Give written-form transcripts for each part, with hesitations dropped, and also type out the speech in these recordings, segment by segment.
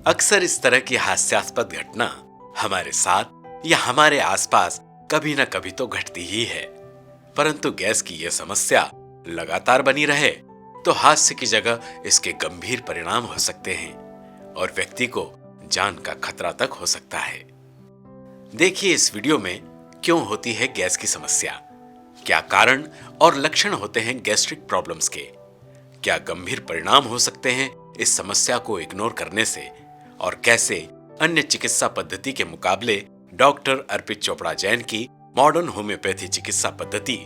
अक्सर इस तरह की हास्यास्पद घटना हमारे साथ या हमारे आसपास कभी न कभी तो घटती ही है। परंतु गैस की यह समस्या लगातार बनी रहे तो हास्य की जगह इसके गंभीर परिणाम हो सकते हैं और व्यक्ति को जान का खतरा तक हो सकता है। देखिए इस वीडियो में क्यों होती है गैस की समस्या, क्या कारण और लक्षण होते हैं गैस्ट्रिक प्रॉब्लम्स के, क्या गंभीर परिणाम हो सकते हैं इस समस्या को इग्नोर करने से, और कैसे अन्य चिकित्सा पद्धति के मुकाबले डॉक्टर अर्पित चोपड़ा जैन की मॉडर्न होम्योपैथी चिकित्सा पद्धति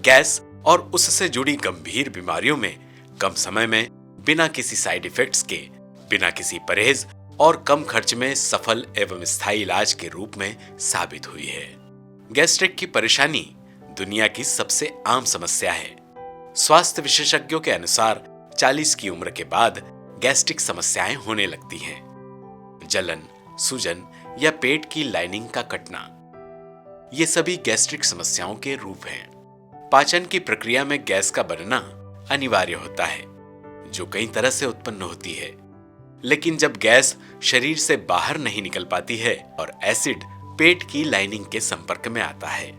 गैस और उससे जुड़ी गंभीर बीमारियों में कम समय में बिना किसी साइड इफेक्ट्स के, बिना किसी परहेज और कम खर्च में सफल एवं स्थायी इलाज के रूप में साबित हुई है। गैस्ट्रिक की परेशानी दुनिया की सबसे आम समस्या है। स्वास्थ्य विशेषज्ञों के अनुसार 40 की उम्र के बाद गैस्ट्रिक समस्याएं होने लगती हैं। जलन, सूजन या पेट की लाइनिंग का कटना, ये सभी गैस्ट्रिक समस्याओं के रूप हैं। पाचन की प्रक्रिया में गैस का बनना अनिवार्य होता है, जो कई तरह से उत्पन्न होती है। लेकिन जब गैस शरीर से बाहर नहीं निकल पाती है और एसिड पेट की लाइनिंग के संपर्क में आता है,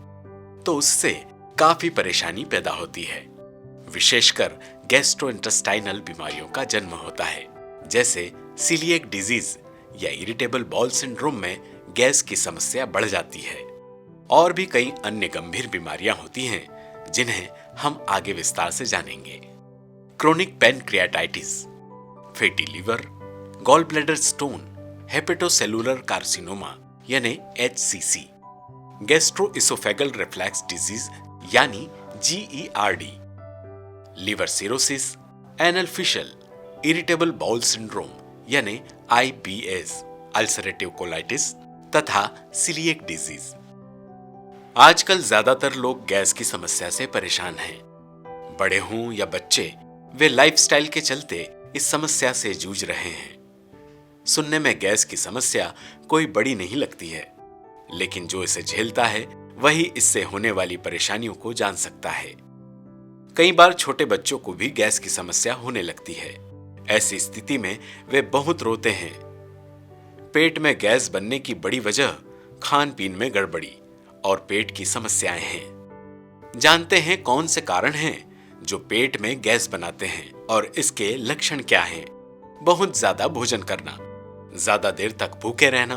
तो उससे काफी परेशानी पैदा होती है। विशेषकर गैस्ट्रोइंटेस्टाइनल बीमारियों का जन्म होता है, जैसे सीलिएक डिजीज या इरिटेबल बाउल सिंड्रोम में गैस की समस्या बढ़ जाती है। और भी कई अन्य गंभीर बीमारियां होती हैं जिन्हें हम आगे विस्तार से जानेंगे। Chronic pancreatitis, fatty liver, gall bladder stone, hepatocellular carcinoma यानी HCC, गैस्ट्रोइसोफेगल रिफ्लक्स डिजीज यानी GERD, liver cirrhosis, anal fissure, irritable bowel syndrome यानी IBS, अल्सरेटिव कोलाइटिस तथा सीलिएक डिजीज। आजकल ज्यादातर लोग गैस की समस्या से परेशान हैं। बड़े हों या बच्चे, वे लाइफस्टाइल के चलते इस समस्या से जूझ रहे हैं। सुनने में गैस की समस्या कोई बड़ी नहीं लगती है, लेकिन जो इसे झेलता है वही इससे होने वाली परेशानियों को जान सकता है। कई बार छोटे बच्चों को भी गैस की समस्या होने लगती है। ऐसी स्थिति में वे बहुत रोते हैं। पेट में गैस बनने की बड़ी वजह खान पीन में गड़बड़ी और पेट की समस्याएं हैं। जानते हैं कौन से कारण हैं जो पेट में गैस बनाते हैं और इसके लक्षण क्या हैं। बहुत ज्यादा भोजन करना, ज्यादा देर तक भूखे रहना,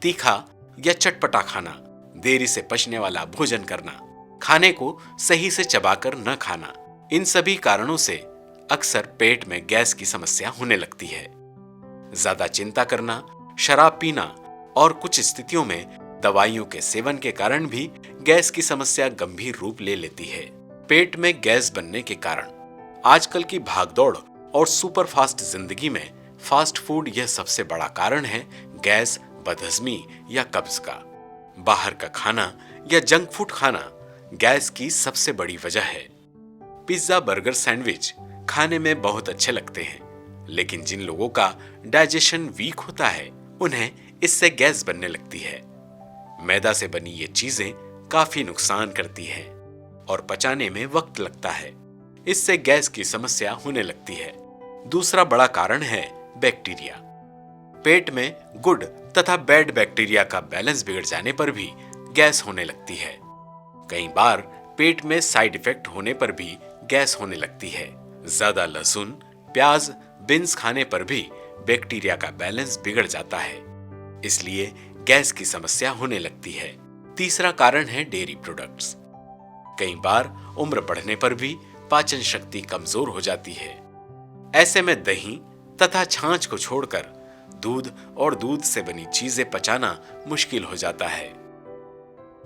तीखा या चटपटा खाना, देरी से पचने वाला भोजन करना, खाने को सही से चबाकर न खाना, इन सभी कारणों से अक्सर पेट में गैस की समस्या होने लगती है। ज्यादा चिंता करना, शराब पीना और कुछ स्थितियों में दवाइयों के सेवन के कारण भी गैस की समस्या गंभीर रूप ले लेती है। पेट में गैस बनने के कारण आजकल की भागदौड़ और सुपरफास्ट जिंदगी में फास्ट फूड यह सबसे बड़ा कारण है गैस, बदहजमी या कब्ज का। बाहर का खाना या जंक फूड खाना गैस की सबसे बड़ी वजह है। पिज्जा, बर्गर, सैंडविच खाने में बहुत अच्छे लगते हैं, लेकिन जिन लोगों का डाइजेशन वीक होता है उन्हें इससे गैस बनने लगती है। मैदा से बनी ये चीजें काफी नुकसान करती हैं और पचाने में वक्त लगता है। इससे गैस की समस्या होने लगती है। दूसरा बड़ा कारण है बैक्टीरिया। पेट में गुड तथा बैड बैक्टीरिया का बैलेंस बिगड़ जाने पर भी गैस होने लगती है। कई बार पेट में साइड इफेक्ट होने पर भी गैस होने लगती है। ज्यादा लहसुन, प्याज, बीन्स खाने पर भी बैक्टीरिया का बैलेंस बिगड़ जाता है, इसलिए गैस की समस्या होने लगती है। तीसरा कारण है डेयरी प्रोडक्ट्स। कई बार उम्र बढ़ने पर भी पाचन शक्ति कमजोर हो जाती है। ऐसे में दही तथा छाछ को छोड़कर दूध और दूध से बनी चीजें पचाना मुश्किल हो जाता है।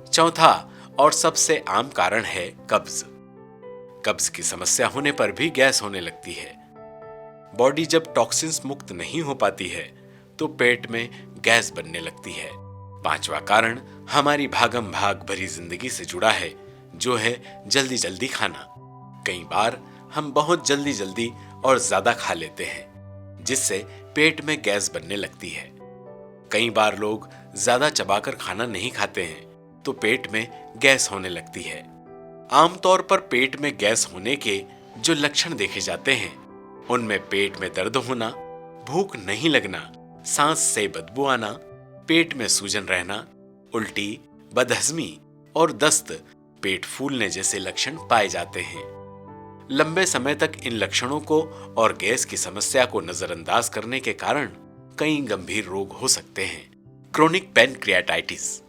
चौथा और सबसे आम कारण है कब्ज। कब्ज की समस्या होने पर भी गैस होने लगती है। बॉडी जब टॉक्सिन्स मुक्त नहीं हो पाती है तो पेट में गैस बनने लगती है। पांचवा कारण हमारी भागम भाग भरी जिंदगी से जुड़ा है, जो है जल्दी जल्दी खाना। कई बार हम बहुत जल्दी जल्दी और ज्यादा खा लेते हैं, जिससे पेट में गैस बनने लगती है। कई बार लोग ज्यादा चबाकर खाना नहीं खाते हैं तो पेट में गैस होने लगती है। आमतौर पर पेट में गैस होने के जो लक्षण देखे जाते हैं उनमें पेट में दर्द होना, भूख नहीं लगना, सांस से बदबू आना, पेट में सूजन रहना, उल्टी, बदहजमी और दस्त, पेट फूलने जैसे लक्षण पाए जाते हैं। लंबे समय तक इन लक्षणों को और गैस की समस्या को नजरअंदाज करने के कारण कई गंभीर रोग हो सकते हैं। Chronic pancreatitis,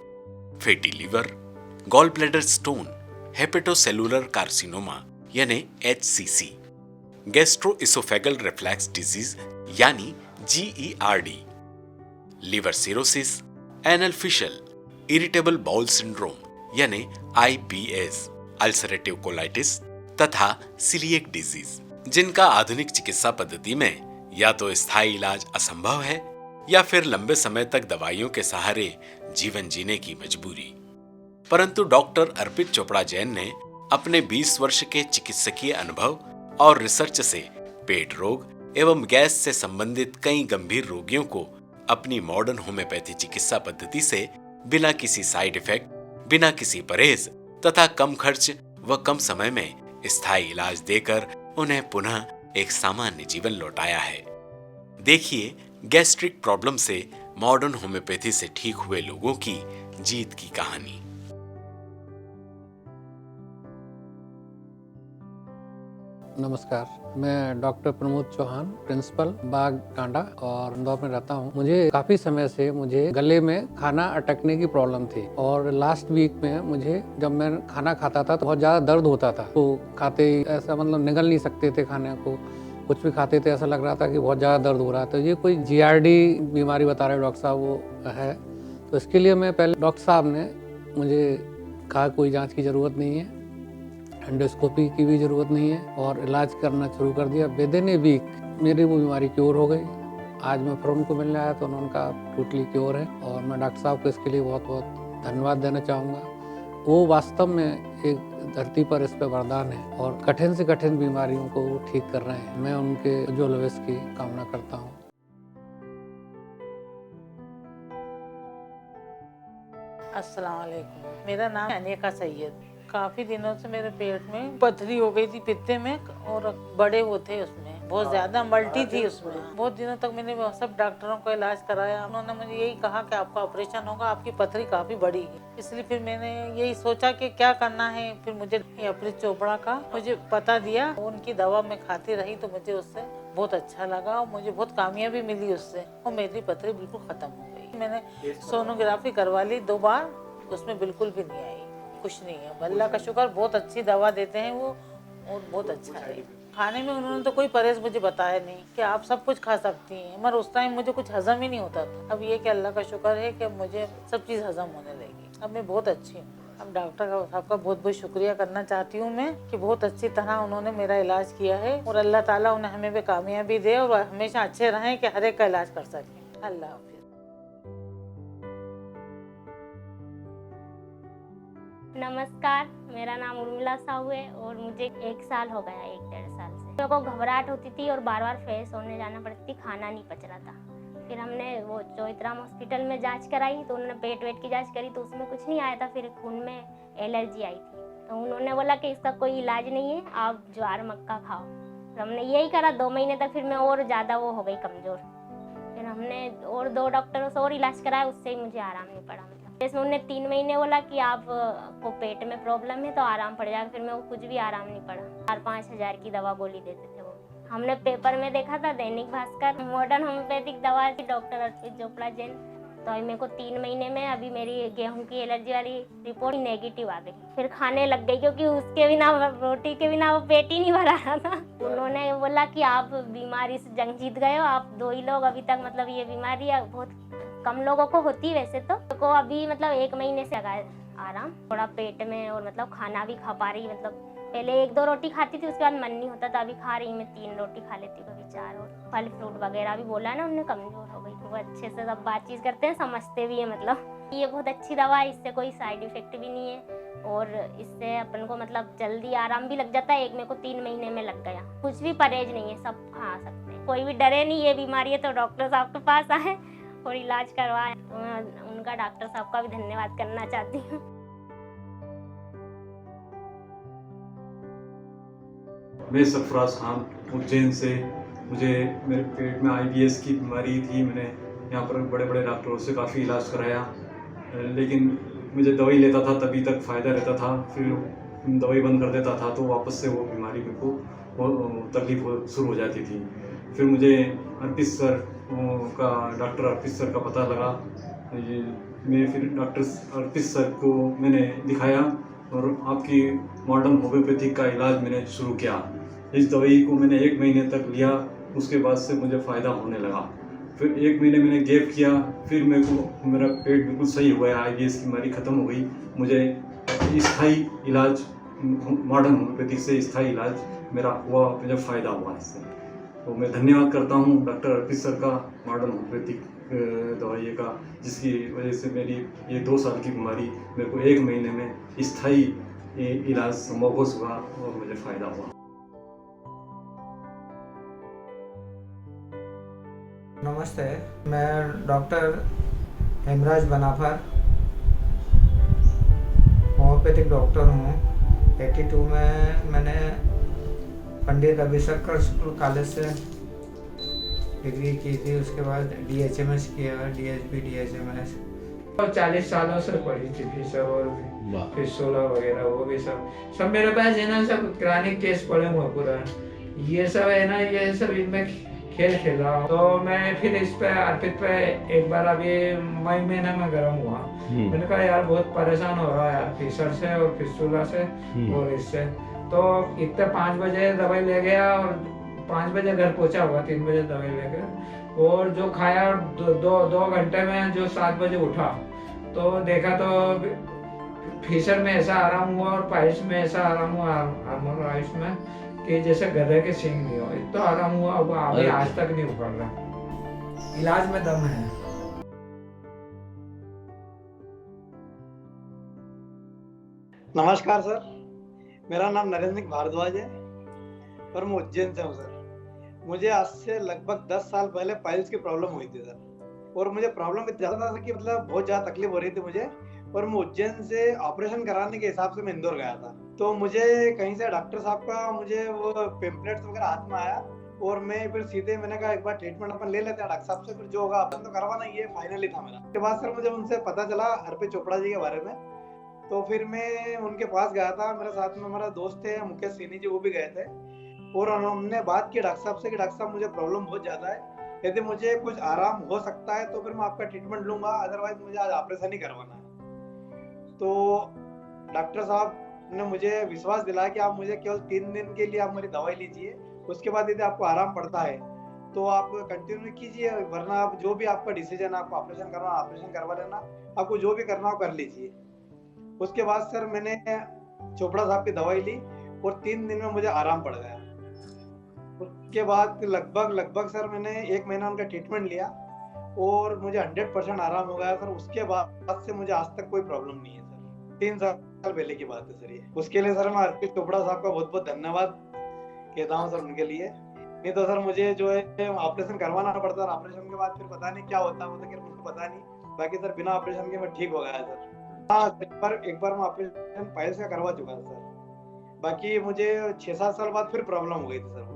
fatty liver, gall bladder stone, hepatocellular carcinoma यानी HCC, गैस्ट्रोइसोफेगल रिफ्लैक्स डिजीज यानी GERD, liver cirrhosis, anal fissure, irritable bowel syndrome यानी IBS, अल्सरेटिव कोलाइटिस तथा सीलिएक डिजीज, जिनका आधुनिक चिकित्सा पद्धति में या तो स्थायी इलाज असंभव है या फिर लंबे समय तक दवाइयों के सहारे जीवन जीने की मजबूरी। परंतु डॉक्टर अर्पित चोपड़ा जैन ने अपने 20 वर्ष के चिकित्सकीय अनुभव और रिसर्च से पेट रोग एवं गैस से संबंधित कई गंभीर रोगियों को अपनी मॉडर्न होम्योपैथी चिकित्सा पद्धति से बिना किसी साइड इफेक्ट, बिना किसी परहेज तथा कम खर्च व कम समय में स्थायी इलाज देकर उन्हें पुनः एक सामान्य जीवन लौटाया है। देखिए गैस्ट्रिक प्रॉब्लम से मॉडर्न होम्योपैथी से ठीक हुए लोगों की जीत की कहानी। नमस्कार, मैं डॉक्टर प्रमोद चौहान, प्रिंसिपल बाग कांडा और इंदौर में रहता हूँ। मुझे काफ़ी समय से गले में खाना अटकने की प्रॉब्लम थी और लास्ट वीक में मुझे जब मैं खाना खाता था तो बहुत ज़्यादा दर्द होता था। तो खाते ही ऐसा निगल नहीं सकते थे खाने को, कुछ भी खाते थे ऐसा लग रहा था कि बहुत ज़्यादा दर्द हो रहा था। ये कोई GERD बीमारी बता रहे डॉक्टर साहब वो है। तो इसके लिए मैं पहले डॉक्टर साहब ने मुझे कहा कोई जाँच की ज़रूरत नहीं है, एंडोस्कोपी की भी ज़रूरत नहीं है और इलाज करना शुरू कर दिया। विदिन ए वीक मेरी वो बीमारी क्योर हो गई। आज मैं फिर उनको मिलने आया तो उन्होंने कहा टोटली क्योर है और मैं डॉक्टर साहब को इसके लिए बहुत बहुत धन्यवाद देना चाहूँगा। वो वास्तव में एक धरती पर इस पर वरदान है और कठिन से कठिन बीमारियों को वो ठीक कर रहे हैं। मैं उनके उज्ज्वल भविष्य की कामना करता हूँ। अस्सलाम वालेकुम, मेरा नाम अनीका सैयद। काफ़ी दिनों से मेरे पेट में पथरी हो गई थी पित्ते में और बड़े वो थे उसमें, बहुत ज़्यादा मल्टी थी उसमें। बहुत दिनों तक मैंने सब डॉक्टरों का इलाज कराया। उन्होंने मुझे यही कहा कि आपका ऑपरेशन होगा, आपकी पथरी काफ़ी बड़ी है। इसलिए फिर मैंने यही सोचा कि क्या करना है। फिर मुझे अर्पित चोपड़ा का मुझे पता दिया, उनकी दवा मैं खाती रही तो मुझे उससे बहुत अच्छा लगा और मुझे बहुत कामयाबी मिली उससे और मेरी पथरी बिल्कुल ख़त्म हो गई। मैंने सोनोग्राफी करवा ली 2 बार, उसमें बिल्कुल भी नहीं आई, कुछ नहीं है। अल्लाह का शुक्र, बहुत अच्छी दवा देते हैं वो और बहुत अच्छा है। खाने में उन्होंने तो कोई परहेज मुझे बताया नहीं कि आप सब कुछ खा सकती हैं, मगर उस टाइम मुझे कुछ हजम ही नहीं होता था। अब ये कि अल्लाह का शुक्र है कि मुझे सब चीज़ हजम होने लगी। अब मैं बहुत अच्छी हूँ। अब डॉक्टर साहब का बहुत बहुत शुक्रिया करना चाहती हूँ मैं कि बहुत अच्छी तरह उन्होंने मेरा इलाज किया है और अल्लाह ताला उन्हें हमें भी कामयाबी दे और हमेशा अच्छे रहें कि हर एक का इलाज कर सकें। अल्लाह हाफिज़। नमस्कार, मेरा नाम उर्मिला साहू है और मुझे 1 साल हो गया, 1-1.5 साल से मेरे को घबराहट होती थी और बार बार फ्रेश होने जाना पड़ती थी, खाना नहीं पच रहा था। फिर हमने वो चोइथराम हॉस्पिटल में जांच कराई तो उन्होंने पेट वेट की जांच करी तो उसमें कुछ नहीं आया था। फिर खून में एलर्जी आई थी तो उन्होंने बोला कि इसका कोई इलाज नहीं है, आप ज्वार मक्का खाओ। तो हमने यही करा 2 महीने तक। फिर मैं और ज़्यादा वो हो गई कमज़ोर। फिर हमने और 2 डॉक्टरों से और इलाज कराया, उससे ही मुझे आराम नहीं पड़ा। जैसे उन्होंने 3 महीने बोला कि आपको पेट में प्रॉब्लम है तो आराम पड़ जाएगा। फिर मैं वो कुछ भी आराम नहीं पड़ा। 4-5 हज़ार की दवा गोली देते थे वो। हमने पेपर में देखा था, दैनिक भास्कर, मॉडर्न होम्योपैथिक दवा थी डॉक्टर अर्पित चोपड़ा जैन। तो मेरे को 3 महीने में अभी मेरी गेहूं की एलर्जी वाली रिपोर्ट नेगेटिव आ गई। फिर खाने लग गई क्योंकि उसके बिना, रोटी के बिना वो पेट ही नहीं भरा रहा था। उन्होंने बोला कि आप बीमारी से जंग जीत गए हो, आप 2 ही लोग अभी तक, मतलब ये बीमारी बहुत कम लोगों को होती है वैसे तो अभी मतलब 1 महीने से लगा है आराम थोड़ा पेट में और मतलब खाना भी खा पा रही। मतलब पहले 1-2 रोटी खाती थी, उसके बाद मन नहीं होता था। अभी खा रही मैं 3 रोटी खा लेती, कभी 4। और फल फ्रूट वगैरह भी बोला ना उन्होंने, कमजोर हो गई। वो अच्छे से सब बातचीत करते हैं, समझते भी है। मतलब ये बहुत अच्छी दवा है, इससे कोई साइड इफेक्ट भी नहीं है और इससे अपन को मतलब जल्दी आराम भी लग जाता है। एक मेरे को 3 महीने में लग गया। कुछ भी परहेज नहीं है, सब खा सकते हैं, कोई भी डरे नहीं ये बीमारी है तो डॉक्टर साहब के पास आए और इलाज करवाए। तो मैं उनका, डॉक्टर साहब का भी धन्यवाद करना चाहती हूँ। मैं सरफराज खान उज्जैन से। मुझे मेरे पेट में IBS की बीमारी थी। मैंने यहाँ पर बड़े बड़े डॉक्टरों से काफ़ी इलाज कराया, लेकिन मुझे दवाई लेता था तभी तक फ़ायदा रहता था, फिर दवाई बंद कर देता था तो वापस से वो बीमारी मेरे को तकलीफ शुरू हो जाती थी। फिर मुझे अर्पित सर डॉक्टर अर्पित सर का पता लगा। ये मैं फिर डॉक्टर अर्पित सर को मैंने दिखाया और आपकी मॉडर्न होम्योपैथिक का इलाज मैंने शुरू किया। इस दवाई को मैंने 1 महीने तक लिया, उसके बाद से मुझे फ़ायदा होने लगा। फिर 1 महीने मैंने गैप किया, फिर मेरा पेट बिल्कुल सही हो गया, IBS की बीमारी ख़त्म हो गई। मुझे स्थायी इलाज मॉडर्न होम्योपैथिक से स्थायी इलाज मेरा हुआ, मुझे फ़ायदा हुआ इससे। तो मैं धन्यवाद करता हूँ डॉक्टर अर्पित सर का, मॉडर्न होम्योपैथिक दवाई का, जिसकी वजह से मेरी ये 2 साल की बीमारी मेरे को 1 महीने में स्थायी इलाज संभव हुआ और मुझे फ़ायदा हुआ। नमस्ते, मैं doctor Hemraj Banafar homeopathic doctor हूँ। 82 में मैंने पंडित रविशंकर शुक्ल कॉलेज से डिग्री की थी, उसके बाद DHMS किया, DHB DHMS, और 40 सालों से पढ़ी थी फिशर और फिशोला वगैरह, वो भी सब मेरे पास है ना, सब क्रॉनिक केस पड़े हुए पूरा। ये सब है ना, ये सब इनमें खेल खेल रहा हूँ। तो मैं फिर इस पे अर्पित पे एक बार अभी मई महीने में गर्म हुआ। मैंने कहा यार बहुत परेशान हो रहा है यार फिशर से और फिशुला से और इससे। तो इतने 5 बजे दवाई ले गया और 5 बजे घर पहुंचा हुआ, 3 बजे दवाई लेकर, और जो खाया 2 घंटे में जो 7 बजे उठा तो देखा तो फिशर में ऐसा आराम हुआ और पाइल्स में ऐसा आराम हुआ, आर्मर राइस में, कि जैसे गधे के सींग नहीं हो, इतना आराम हुआ। वो अभी आज तक नहीं उखड़ रहा। इलाज में दम है। नमस्कार सर, मेरा नाम नरेंद्र सिंह भारद्वाज है और मैं उज्जैन से हूँ सर। मुझे आज से लगभग 10 साल पहले पाइल्स की प्रॉब्लम हुई थी सर, और मुझे प्रॉब्लम इतना ज़्यादा था कि मतलब बहुत ज़्यादा तकलीफ हो रही थी मुझे, और मैं उज्जैन से ऑपरेशन कराने के हिसाब से मैं इंदौर गया था। तो मुझे कहीं से डॉक्टर साहब का मुझे वो पेम्पलेट्स वगैरह हाथ में आया, और मैं फिर सीधे मैंने कहा एक बार ट्रीटमेंट अपन ले लेते हैं डॉक्टर साहब से, फिर जो होगा अपन तो करवाना ही है, फाइनली था मेरा। उसके बाद सर मुझे उनसे पता चला अर्पित चोपड़ा जी के बारे में, तो फिर मैं उनके पास गया था। मेरे साथ में हमारा दोस्त है मुकेश सिनी जी, वो भी गए थे, और हमने बात की डॉक्टर साहब से कि डॉक्टर साहब मुझे प्रॉब्लम बहुत ज़्यादा है, यदि मुझे कुछ आराम हो सकता है तो फिर मैं आपका ट्रीटमेंट लूंगा, अदरवाइज मुझे आज ऑपरेशन ही करवाना है। तो डॉक्टर साहब ने मुझे विश्वास दिलाया कि आप मुझे केवल 3 दिन के लिए आप मेरी दवाई लीजिए, उसके बाद यदि आपको आराम पड़ता है तो आप कंटिन्यू कीजिए, वरना आप जो भी आपका डिसीजन, आपको ऑपरेशन करना ऑपरेशन करवा लेना, आपको जो भी करना हो कर लीजिए। उसके बाद सर मैंने चोपड़ा साहब की दवाई ली और 3 दिन में मुझे आराम पड़ गया। उसके बाद लगभग सर मैंने 1 महीना उनका ट्रीटमेंट लिया और मुझे 100% आराम हो गया सर। उसके बाद से मुझे आज तक कोई प्रॉब्लम नहीं है सर। 3 साल पहले की बात है सर ये। उसके लिए सर मैं अर्पित चोपड़ा साहब का बहुत बहुत धन्यवाद कहता हूँ सर उनके लिए। नहीं तो सर मुझे जो है ऑपरेशन करवाना पड़ता, और ऑपरेशन के बाद फिर पता नहीं क्या होता, वो तो खैर मुझको पता नहीं। बाकी सर बिना ऑपरेशन के मैं ठीक हो गया सर। हाँ, एक बार मैं ऑपरेशन पाइल्स का करवा चुका था सर। बाकी मुझे 6-7 साल बाद फिर प्रॉब्लम हो गई थी सर।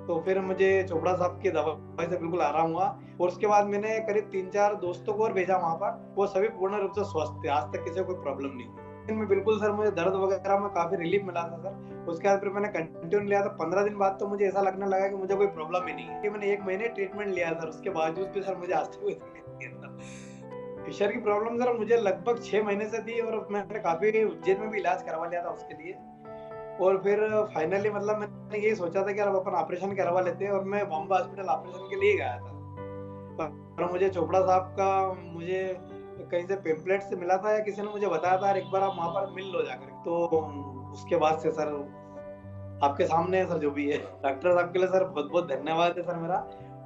तो फिर मुझे चोपड़ा साहब की दवाई से बिल्कुल आराम हुआ, और उसके बाद मैंने करीब 3-4 दोस्तों को और भेजा वहाँ पर, वो सभी पूर्ण रूप से स्वस्थ थे, आज तक किसी को कोई प्रॉब्लम नहीं। इनमें बिल्कुल सर मुझे दर्द वगैरह में काफी रिलीफ मिला था सर। उसके बाद फिर मैंने कंटिन्यू लिया था। 15 दिन बाद तो मुझे ऐसा लगने लगा कि मुझे कोई प्रॉब्लम ही नहीं है। मैंने 1 महीने ट्रीटमेंट लिया सर, उसके बावजूद भी सर मुझे आज तक कोई दिक्कत नहीं है। फिशर की प्रॉब्लम सर मुझे लगभग 6 महीने से थी, और मैंने काफी उज्जैन में भी इलाज करवा लिया था उसके लिए। और फिर फाइनली मतलब मैंने यही सोचा था कि अब अपन ऑपरेशन करवा लेते हैं, और मैं बॉम्बे हॉस्पिटल ऑपरेशन के लिए गया था। पर मुझे चोपड़ा साहब का मुझे कहीं से पेम्पलेट से मिला था, या किसी ने मुझे बताया था एक बार आप वहाँ पर मिल लो जाकर। तो उसके बाद से सर आपके सामने है सर जो भी है। डॉक्टर साहब के लिए सर बहुत बहुत धन्यवाद है सर मेरा।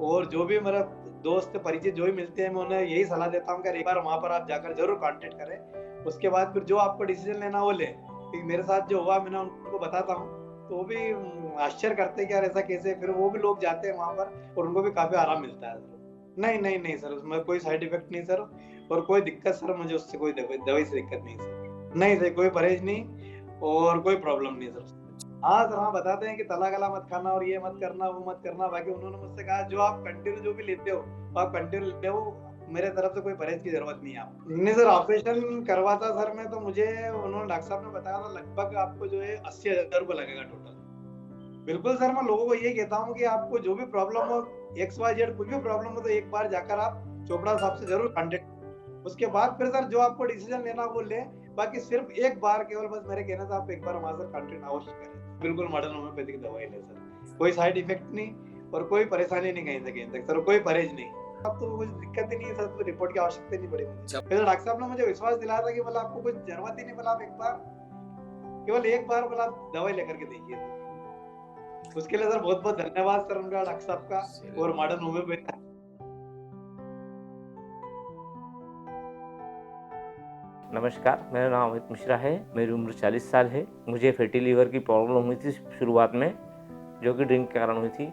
और जो भी मेरा दोस्त परिचित जो भी मिलते हैं, मैं उन्हें यही सलाह देता हूँ कि एक बार वहाँ पर आप जाकर जरूर कांटेक्ट करें। उसके बाद फिर जो आपको डिसीजन लेना वो ले। मेरे साथ जो हुआ मैंने उनको बताता हूँ, तो वो भी आश्चर्य करते हैं कि यार ऐसा कैसे। फिर वो भी लोग जाते हैं वहाँ पर और उनको भी काफी आराम मिलता है। नहीं सर, उसमें कोई साइड इफेक्ट नहीं सर, और कोई दिक्कत सर मुझे उससे कोई दवाई से दिक्कत नहीं सर। नहीं सर, कोई परहेज नहीं और कोई प्रॉब्लम नहीं सर। हाँ सर, हाँ बताते हैं कि तला गला मत खाना और ये मत करना वो मत करना। बाकी उन्होंने मुझसे कहा जो आप कंटिन्यू जो भी लेते हो वो आप कंटिन्यू लेते हो, मेरे तरफ से कोई परहेज की जरूरत नहीं है आपको। नहीं सर, ऑपरेशन करवाता सर मैं तो मुझे उन्होंने डॉक्टर साहब ने बताया था लगभग आपको जो है 80,000 रुपये लगेगा टोटल। बिल्कुल सर, मैं लोगों को ये कहता हूँ कि आपको जो भी प्रॉब्लम हो, XYZ कुछ भी प्रॉब्लम हो, तो एक बार जाकर आप चोपड़ा साहब से जरूर कॉन्टेक्ट, उसके बाद फिर सर जो आपको डिसीजन लेना वो ले। बाकी सिर्फ एक बार केवल बस मेरे कहने से आप एक बार हमारे साथ कॉन्टेक्ट अवश्य करें। बिल्कुल मॉडर्न होम्योपैथिक दवाई ले सर, कोई साइड इफेक्ट नहीं और कोई परेशानी नहीं कहीं तक सर, कोई परहेज नहीं। अब तो कुछ दिक्कत ही नहीं है सर, तो रिपोर्ट की आवश्यकता नहीं पड़ी मुझे। फिर डॉक्टर साहब ने मुझे विश्वास दिलाया था कि बोला आपको कुछ जरूरत ही नहीं, बोला आप एक बार, केवल एक बार बोला आप दवाई लेकर के देखिए। उसके लिए सर बहुत बहुत धन्यवाद सर उनका, डॉक्टर साहब का और मॉडर्न होम्योपैथी। नमस्कार, मेरा नाम अमित मिश्रा है। मेरी उम्र 40 साल है। मुझे फैटी लीवर की प्रॉब्लम हुई थी शुरुआत में, जो कि ड्रिंक के कारण हुई थी।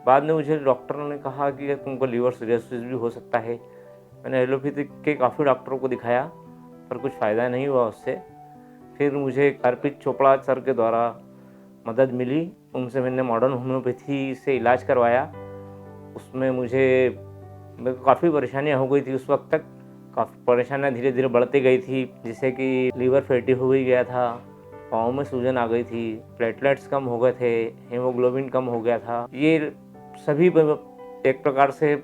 बाद में मुझे डॉक्टर ने कहा कि तुमको लीवर सिरोसिस भी हो सकता है। मैंने एलोपैथिक के काफ़ी डॉक्टरों को दिखाया पर कुछ फ़ायदा नहीं हुआ उससे। फिर मुझे अर्पित चोपड़ा सर के द्वारा मदद मिली, उनसे मैंने मॉडर्न होम्योपैथी से इलाज करवाया। उसमें मेरे को काफ़ी परेशानियाँ हो गई थी उस वक्त तक। काफ़ी परेशानियाँ धीरे धीरे बढ़ती गई थी, जिससे कि लीवर फैटी हो ही गया था, पाँव में सूजन आ गई थी, प्लेटलेट्स कम हो गए थे, हीमोग्लोबिन कम हो गया था। ये सभी एक प्रकार से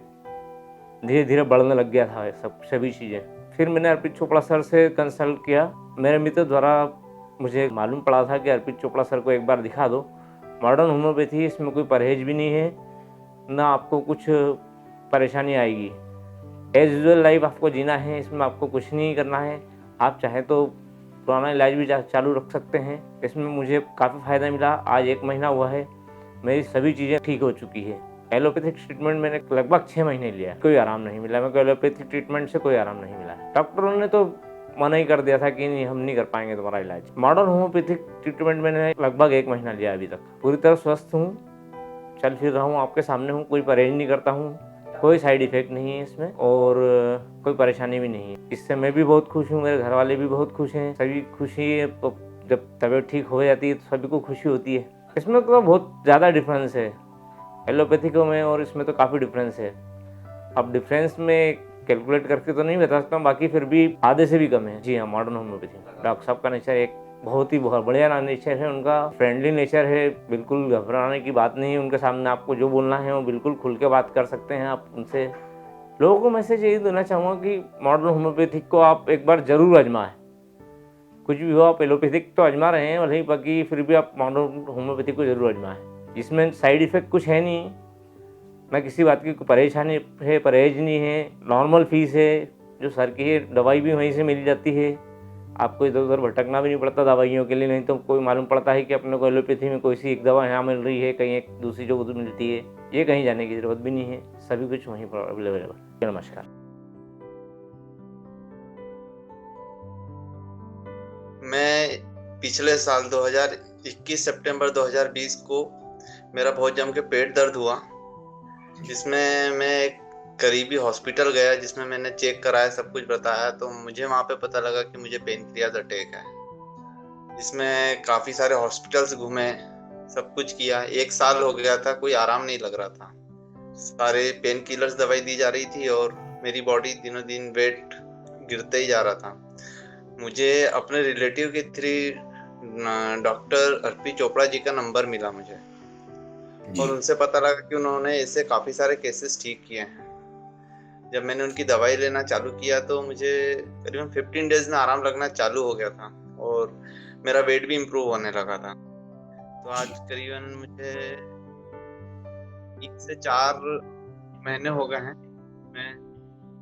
धीरे धीरे बढ़ने लग गया था सभी चीज़ें। फिर मैंने अर्पित चोपड़ा सर से कंसल्ट किया। मेरे मित्र द्वारा मुझे मालूम पड़ा था कि अर्पित चोपड़ा सर को एक बार दिखा दो। मॉडर्न होम्योपैथी, इसमें कोई परहेज भी नहीं है, ना आपको कुछ परेशानी आएगी। एज यूजुअल लाइफ आपको जीना है, इसमें आपको कुछ नहीं करना है। आप चाहे तो पुराना इलाज भी चालू रख सकते हैं। इसमें मुझे काफ़ी फ़ायदा मिला। आज 1 महीना हुआ है, मेरी सभी चीज़ें ठीक हो चुकी है। एलोपैथिक ट्रीटमेंट मैंने लगभग 6 महीने लिया, कोई आराम नहीं मिला। मेरे को एलोपैथिक ट्रीटमेंट से कोई आराम नहीं मिला। डॉक्टरों ने तो मना ही कर दिया था कि नहीं, हम नहीं कर पाएंगे तुम्हारा इलाज। मॉडर्न होम्योपैथिक ट्रीटमेंट मैंने लगभग 1 महीना लिया अभी तक। पूरी तरह स्वस्थ हूँ, चल फिर रहा हूँ, आपके सामने हूँ, कोई परहेज नहीं करता हूँ, कोई साइड इफेक्ट नहीं है इसमें और कोई परेशानी भी नहीं है। इससे मैं भी बहुत खुश हूँ, मेरे घर वाले भी बहुत खुश हैं, सभी खुशी है। जब तबीयत ठीक हो जाती है तो सभी को खुशी होती है। इसमें तो बहुत ज़्यादा डिफरेंस है एलोपैथिकों में और इसमें तो काफ़ी डिफरेंस है। अब डिफरेंस में कैलकुलेट करके तो नहीं बता सकता हूँ, बाकी फिर भी आधे से भी कम है। जी हाँ, मॉडर्न होम्योपैथी। डॉक्टर साहब का नेचर एक बहुत बढ़िया नेचर है उनका, फ्रेंडली नेचर है, बिल्कुल घबराने की बात नहीं है उनके सामने। आपको जो बोलना है वो बिल्कुल खुल के बात कर सकते हैं आप उनसे। लोगों को मैसेज यही देना चाहूँगा कि मॉडर्न होम्योपैथिक को आप एक बार ज़रूर आजमाएं। कुछ भी हो, आप एलोपैथिक तो आजमा रहे हैं भले ही, बाकी फिर भी आप मॉडर्न होम्योपैथिक को ज़रूर आजमाएं। इसमें साइड इफ़ेक्ट कुछ है नहीं, ना किसी बात की परेशानी है, परहेज नहीं है, नॉर्मल फीस है जो सर की है। दवाई भी वहीं से मिल जाती है, आपको इधर उधर भटकना भी नहीं पड़ता दवाइयों के लिए। नहीं तो कोई मालूम पड़ता है कि अपने को एलोपैथी में कोई सी एक दवा यहाँ मिल रही है, कहीं एक दूसरी जो उधर मिलती है, ये कहीं जाने की ज़रूरत भी नहीं है, सभी कुछ वहीं पर अवेलेबल है। नमस्कार। मैं पिछले साल 2021 सितंबर 2020 को मेरा बहुत जम के पेट दर्द हुआ, जिसमें मैं एक करीबी हॉस्पिटल गया, जिसमें मैंने चेक कराया, सब कुछ बताया, तो मुझे वहाँ पे पता लगा कि मुझे पेनक्रियाज अटैक है। इसमें काफ़ी सारे हॉस्पिटल्स घूमे, सब कुछ किया। 1 साल हो गया था, कोई आराम नहीं लग रहा था। सारे पेन किलर्स दवाई दी जा रही थी और मेरी बॉडी दिनों दिन वेट गिरते ही जा रहा था। मुझे अपने रिलेटिव के थ्रू डॉक्टर अर्पित चोपड़ा जी का नंबर मिला मुझे, और उनसे पता लगा कि उन्होंने ऐसे काफ़ी सारे केसेस ठीक किए हैं। जब मैंने उनकी दवाई लेना चालू किया तो मुझे करीबन 15 डेज में आराम लगना चालू हो गया था और मेरा वेट भी इम्प्रूव होने लगा था। तो आज करीबन मुझे 1 से 4 महीने हो गए हैं, मैं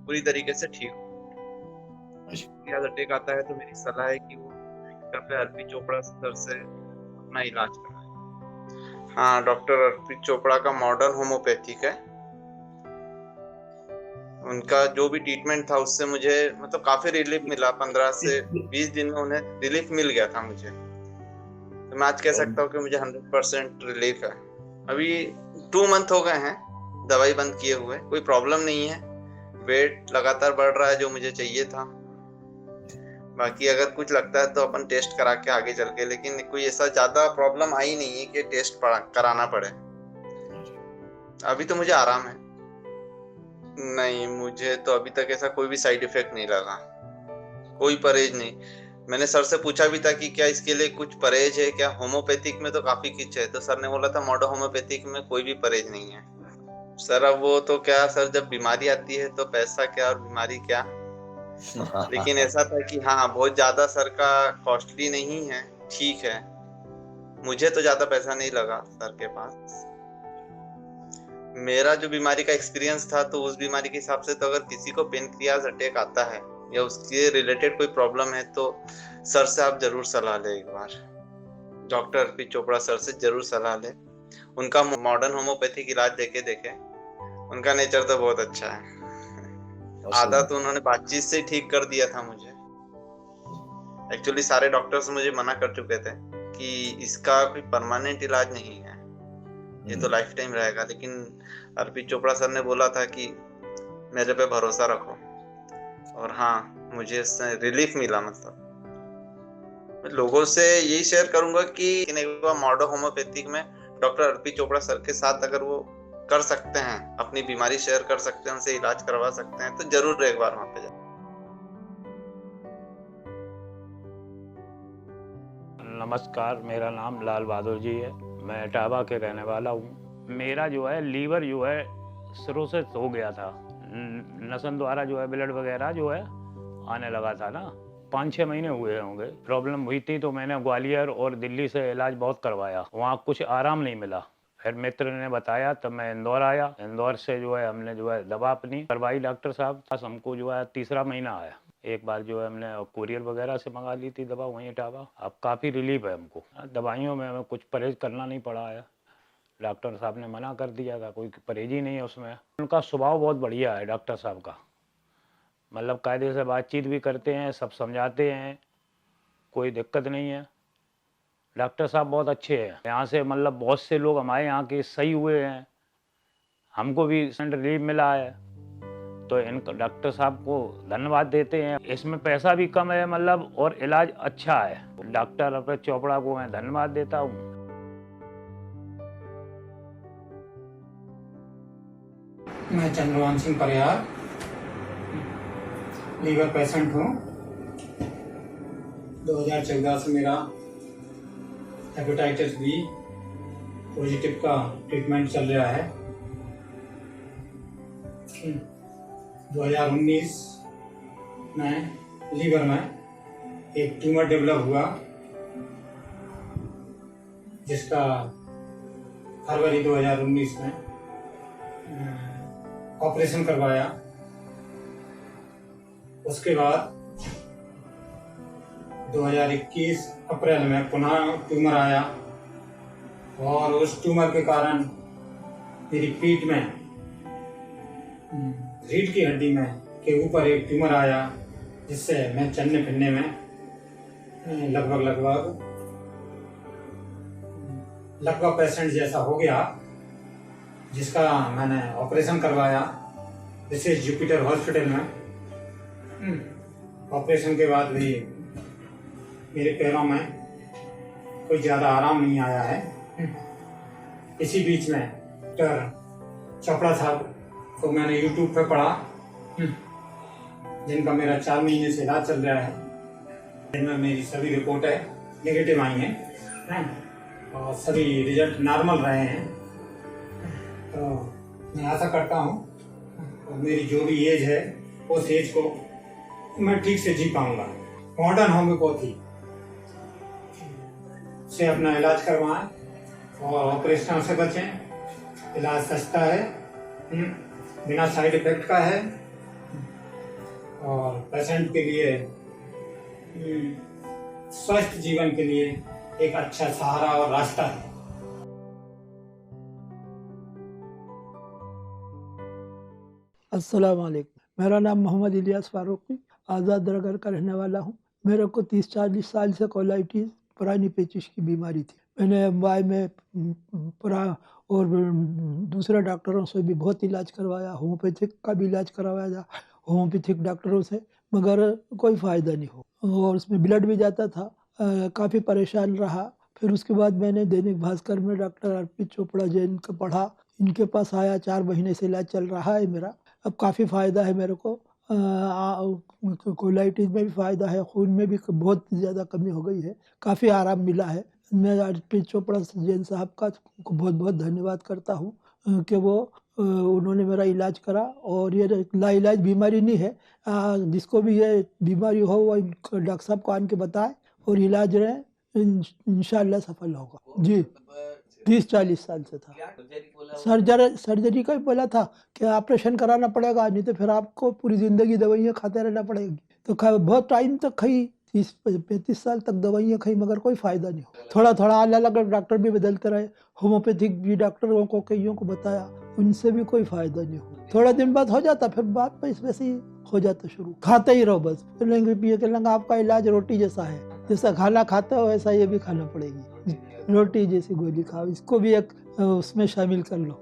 पूरी तरीके से ठीक हूँ। याद अटैक आता है तो मेरी सलाह है कि वो कृपया अर्पित चोपड़ा सर से अपना इलाज कराएं। हाँ, डॉक्टर अर्पित चोपड़ा का मॉडर्न होम्योपैथिक है। उनका जो भी ट्रीटमेंट था उससे मुझे मतलब काफी रिलीफ मिला। 15 से 20 दिन में उन्हें रिलीफ मिल गया था मुझे। तो मैं आज कह सकता हूँ कि मुझे 100% रिलीफ है। अभी 2 मंथ हो गए हैं दवाई बंद किए हुए, कोई प्रॉब्लम नहीं है। वेट लगातार बढ़ रहा है जो मुझे चाहिए था। बाकी अगर कुछ लगता है तो अपन टेस्ट करा के आगे चल के, लेकिन कोई ऐसा ज्यादा प्रॉब्लम आई नहीं है कि टेस्ट कराना पड़े। अभी तो मुझे आराम है। नहीं, मुझे तो अभी तक ऐसा कोई भी साइड इफेक्ट नहीं लगा, कोई परहेज नहीं। मैंने सर से पूछा भी था कि क्या इसके लिए कुछ परहेज है क्या। होम्योपैथिक में तो काफी किच है, तो सर ने बोला था मॉडर्न होम्योपैथिक में कोई भी परहेज नहीं है। सर अब वो तो क्या सर, जब बीमारी आती है तो पैसा क्या और बीमारी क्या। लेकिन ऐसा था कि हाँ, बहुत ज्यादा सर का कॉस्टली नहीं है, ठीक है। मुझे तो ज्यादा पैसा नहीं लगा सर के पास। मेरा जो बीमारी का एक्सपीरियंस था, तो उस बीमारी के हिसाब से तो अगर किसी को पेनक्रियाज अटैक आता है या उसके रिलेटेड कोई प्रॉब्लम है तो सर से आप जरूर सलाह लें एक बार। डॉक्टर पी चोपड़ा सर से जरूर सलाह लें। उनका मॉडर्न होम्योपैथिक इलाज देखे उनका नेचर तो बहुत अच्छा है। आधा तो उन्होंने बातचीत से ठीक कर दिया था मुझे। एक्चुअली सारे डॉक्टर्स मुझे मना कर चुके थे कि इसका कोई परमानेंट इलाज नहीं है, ये तो लाइफ टाइम रहेगा। लेकिन आरपी चोपड़ा सर ने बोला था कि मेरे पे भरोसा रखो, और हाँ, मुझे इससे रिलीफ मिला। मतलब मैं लोगों से यही शेयर करूंगा कि एक बार मॉडर्न होम्योपैथिक में डॉक्टर आरपी चोपड़ा सर के साथ अगर वो कर सकते हैं, अपनी बीमारी शेयर कर सकते हैं, उनसे इलाज करवा सकते हैं, तो जरूर एक बार वहां पे जाए। नमस्कार, मेरा नाम लाल बहादुर जी है। मैं इटावा के रहने वाला हूँ। मेरा जो है लीवर जो है सिरोसिस हो गया था। नसन द्वारा जो है ब्लड वगैरह जो है आने लगा था ना। 5-6 महीने हुए होंगे। प्रॉब्लम हुई थी तो मैंने ग्वालियर और दिल्ली से इलाज बहुत करवाया, वहाँ कुछ आराम नहीं मिला। फिर मित्र ने बताया तब मैं इंदौर आया। इंदौर से जो है हमने जो है दवा अपनी करवाई डॉक्टर साहब। हमको जो है 3रा महीना आया। एक बार जो है हमने कुरियर वगैरह से मंगा ली थी दवा वहीं इटावा। अब काफ़ी रिलीफ है हमको। दवाइयों में हमें कुछ परहेज करना नहीं पड़ा है। डॉक्टर साहब ने मना कर दिया था, कोई परहेज ही नहीं है उसमें। उनका स्वभाव बहुत बढ़िया है डॉक्टर साहब का, मतलब कायदे से बातचीत भी करते हैं, सब समझाते हैं, कोई दिक्कत नहीं है। डॉक्टर साहब बहुत अच्छे हैं। यहाँ से मतलब बहुत से लोग हमारे यहाँ के सही हुए हैं, हमको भी रिलीफ मिला है, तो इन डॉक्टर साहब को धन्यवाद देते हैं। इसमें पैसा भी कम है मतलब, और इलाज अच्छा है। डॉक्टर आरपी चोपड़ा को मैं धन्यवाद देता हूँ। मैं चंद्रवान सिंह परियार लीवर पेशेंट हूँ। 2014 से मेरा हेपेटाइटिस बी पॉजिटिव का ट्रीटमेंट चल रहा है। 2019 में लीवर में एक ट्यूमर डेवलप हुआ, जिसका फरवरी 2019 में ऑपरेशन करवाया। उसके बाद 2021 अप्रैल में पुनः ट्यूमर आया, और उस ट्यूमर के कारण मेरी पीठ में रीढ़ की हड्डी में के ऊपर एक ट्यूमर आया, जिससे मैं चलने फिरने में लगभग पेशेंट जैसा हो गया, जिसका मैंने ऑपरेशन करवाया विशेष जुपिटर हॉस्पिटल में। ऑपरेशन के बाद भी मेरे पैरों में कोई ज़्यादा आराम नहीं आया है। इसी बीच में डॉक्टर चोपड़ा साहब को मैंने यूट्यूब पे पढ़ा, जिनका मेरा 4 महीने से इलाज चल रहा है। इनमें मेरी सभी रिपोर्टें नेगेटिव आई हैं और सभी रिजल्ट नॉर्मल रहे हैं। तो मैं आशा करता हूँ मेरी जो भी एज है उस एज को मैं ठीक से जी पाऊंगा। मॉडर्न होम्योपैथी से अपना इलाज करवाएं और ऑपरेशन से बचें। इलाज सस्ता है, बिना साइड इफेक्ट का है, और पेशेंट के लिए स्वस्थ जीवन के लिए एक अच्छा सहारा और रास्ता है। अस्सलाम वालेकुम। मेरा नाम मोहम्मद इलियास फारूकी आज़ाद नगर का रहने वाला हूँ। मेरे को 30-40 साल से कोलाइटिस पुरानी पेचिश की बीमारी थी। मैंने मुंबई में पूरा और दूसरे डॉक्टरों से भी बहुत इलाज करवाया, होम्योपैथिक का भी इलाज करवाया। होम्योपैथिक डॉक्टरों से मगर कोई फ़ायदा नहीं हो और उसमें ब्लड भी जाता था। काफ़ी परेशान रहा। फिर उसके बाद मैंने दैनिक भास्कर में डॉक्टर अर्पित चोपड़ा जैन का पढ़ा। इनके पास आया, 4 महीने से इलाज चल रहा है मेरा। अब काफ़ी फ़ायदा है मेरे को। कोलाइटिस में भी फ़ायदा है, खून में भी बहुत ज़्यादा कमी हो गई है, काफ़ी आराम मिला है। मैं अर्पित चोपड़ा जैन साहब का बहुत बहुत धन्यवाद करता हूँ कि वो उन्होंने मेरा इलाज करा और ये लाइलाज बीमारी नहीं है। जिसको भी ये बीमारी हो वो डॉक्टर साहब को आन के बताए और इलाज रहे, इंशाल्लाह सफल होगा। जी 30-40 साल से था। सर्जरी का भी बोला था कि ऑपरेशन कराना पड़ेगा, नहीं तो फिर आपको पूरी ज़िंदगी दवाइयाँ खाते रहना पड़ेगी। तो बहुत टाइम तक खाई, 30-35 साल तक दवाइयाँ खाई, मगर कोई फ़ायदा नहीं हो। थोड़ा थोड़ा अलग अलग डॉक्टर भी बदलते रहे, होम्योपैथिक भी डॉक्टरों को कईयों को बताया, उनसे भी कोई फ़ायदा नहीं हो। थोड़ा दिन बाद हो जाता, फिर बाद में वैसे ही हो जाता शुरू। खाते ही रहो बस, लेंगे पिए के लेंगे। आपका इलाज रोटी जैसा है, जैसा खाना खाते हो वैसा ये भी खाना पड़ेगी। रोटी जैसी गोली खाओ, इसको भी एक उसमें शामिल कर लो,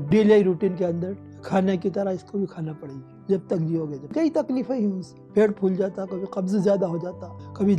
डेली रूटीन के अंदर खाने की तरह इसको भी खाना पड़ेगी जब तक जियोगे। जब कई तकलीफें ही उनसे, पेट फूल जाता, कभी कब्ज ज़्यादा हो जाता, कभी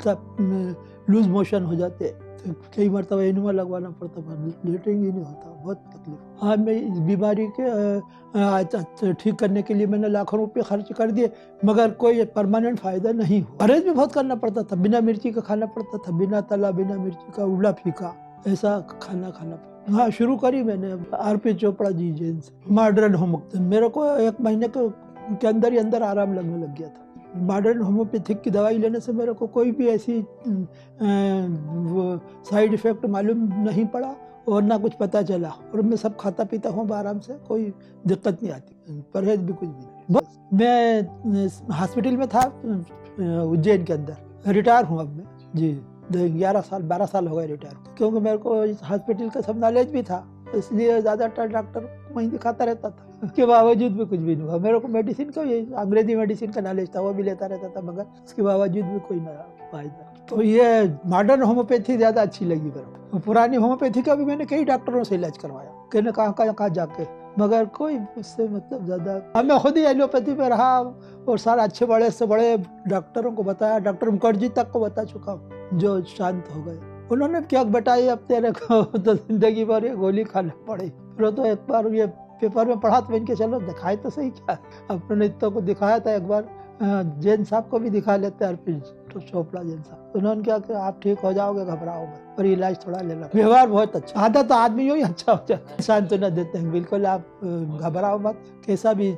लूज मोशन हो जाते, तो कई मरतबा एनिमा लगवाना पड़ता, लेटरिंग ही नहीं होता, बहुत तकलीफ। हाँ, मैं इस बीमारी के ठीक करने के लिए मैंने लाखों रुपये खर्च कर दिए, मगर कोई परमानेंट फ़ायदा नहीं हुआ। परहेज भी बहुत करना पड़ता था, बिना मिर्ची का खाना पड़ता था, बिना तला, बिना मिर्ची का, उबला फीका ऐसा खाना खाना पड़ता। हाँ, शुरू करी मैंने अर्पित चोपड़ा जी जैन से मॉडर्न होम्योपैथी। मेरे को 1 महीने के अंदर ही अंदर आराम लगने लग गया था। मॉडर्न होम्योपैथिक की दवाई लेने से मेरे को कोई भी ऐसी साइड इफ़ेक्ट मालूम नहीं पड़ा और ना कुछ पता चला, और मैं सब खाता पीता हूँ आराम से, कोई दिक्कत नहीं आती, परहेज भी कुछ भी नहीं। बस मैं हॉस्पिटल में था उज्जैन के अंदर, रिटायर हूँ अब मैं जी। 12 साल हो गए रिटायर, क्योंकि मेरे को इस हॉस्पिटल का सब नॉलेज भी था, इसलिए ज़्यादातर डॉक्टर वहीं दिखाता रहता था। उसके बावजूद भी कुछ भी नहीं हुआ। मेरे को मेडिसिन का, ये अंग्रेजी मेडिसिन का नॉलेज था, वो भी लेता रहता था, मगर उसके बावजूद भी कोई ना फायदा। तो ये मॉडर्न होम्योपैथी ज़्यादा अच्छी लगी मेरे को। पुरानी होम्योपैथी का भी मैंने कई डॉक्टरों से इलाज करवाया, कहने कहाँ जाके, मगर कोई उससे मतलब ज़्यादा। मैं खुद ही एलोपैथी में रहा और सारा अच्छे बड़े से बड़े डॉक्टरों को बताया, डॉक्टर मुखर्जी तक को बता चुका हूँ, जो शांत हो गए। उन्होंने क्या बताई, अब तेरे को तो जिंदगी भर ये गोली खाना पड़े। फिर तो एक बार ये पेपर में पढ़ा तो इनके, चलो दिखाए तो सही क्या। अपने नित्यों को दिखाया था, एक बार जैन साहब को भी दिखा लेते हैं, अर्पित चोपड़ा जैन साहब। उन्होंने क्या कि आप ठीक हो जाओगे, घबराओ मत, पर इलाज थोड़ा लेना। व्यवहार बहुत अच्छा, आधा तो आदमी ही अच्छा हो जाता है, सांत्वना देते हैं, बिल्कुल आप घबराओ मत, कैसा भी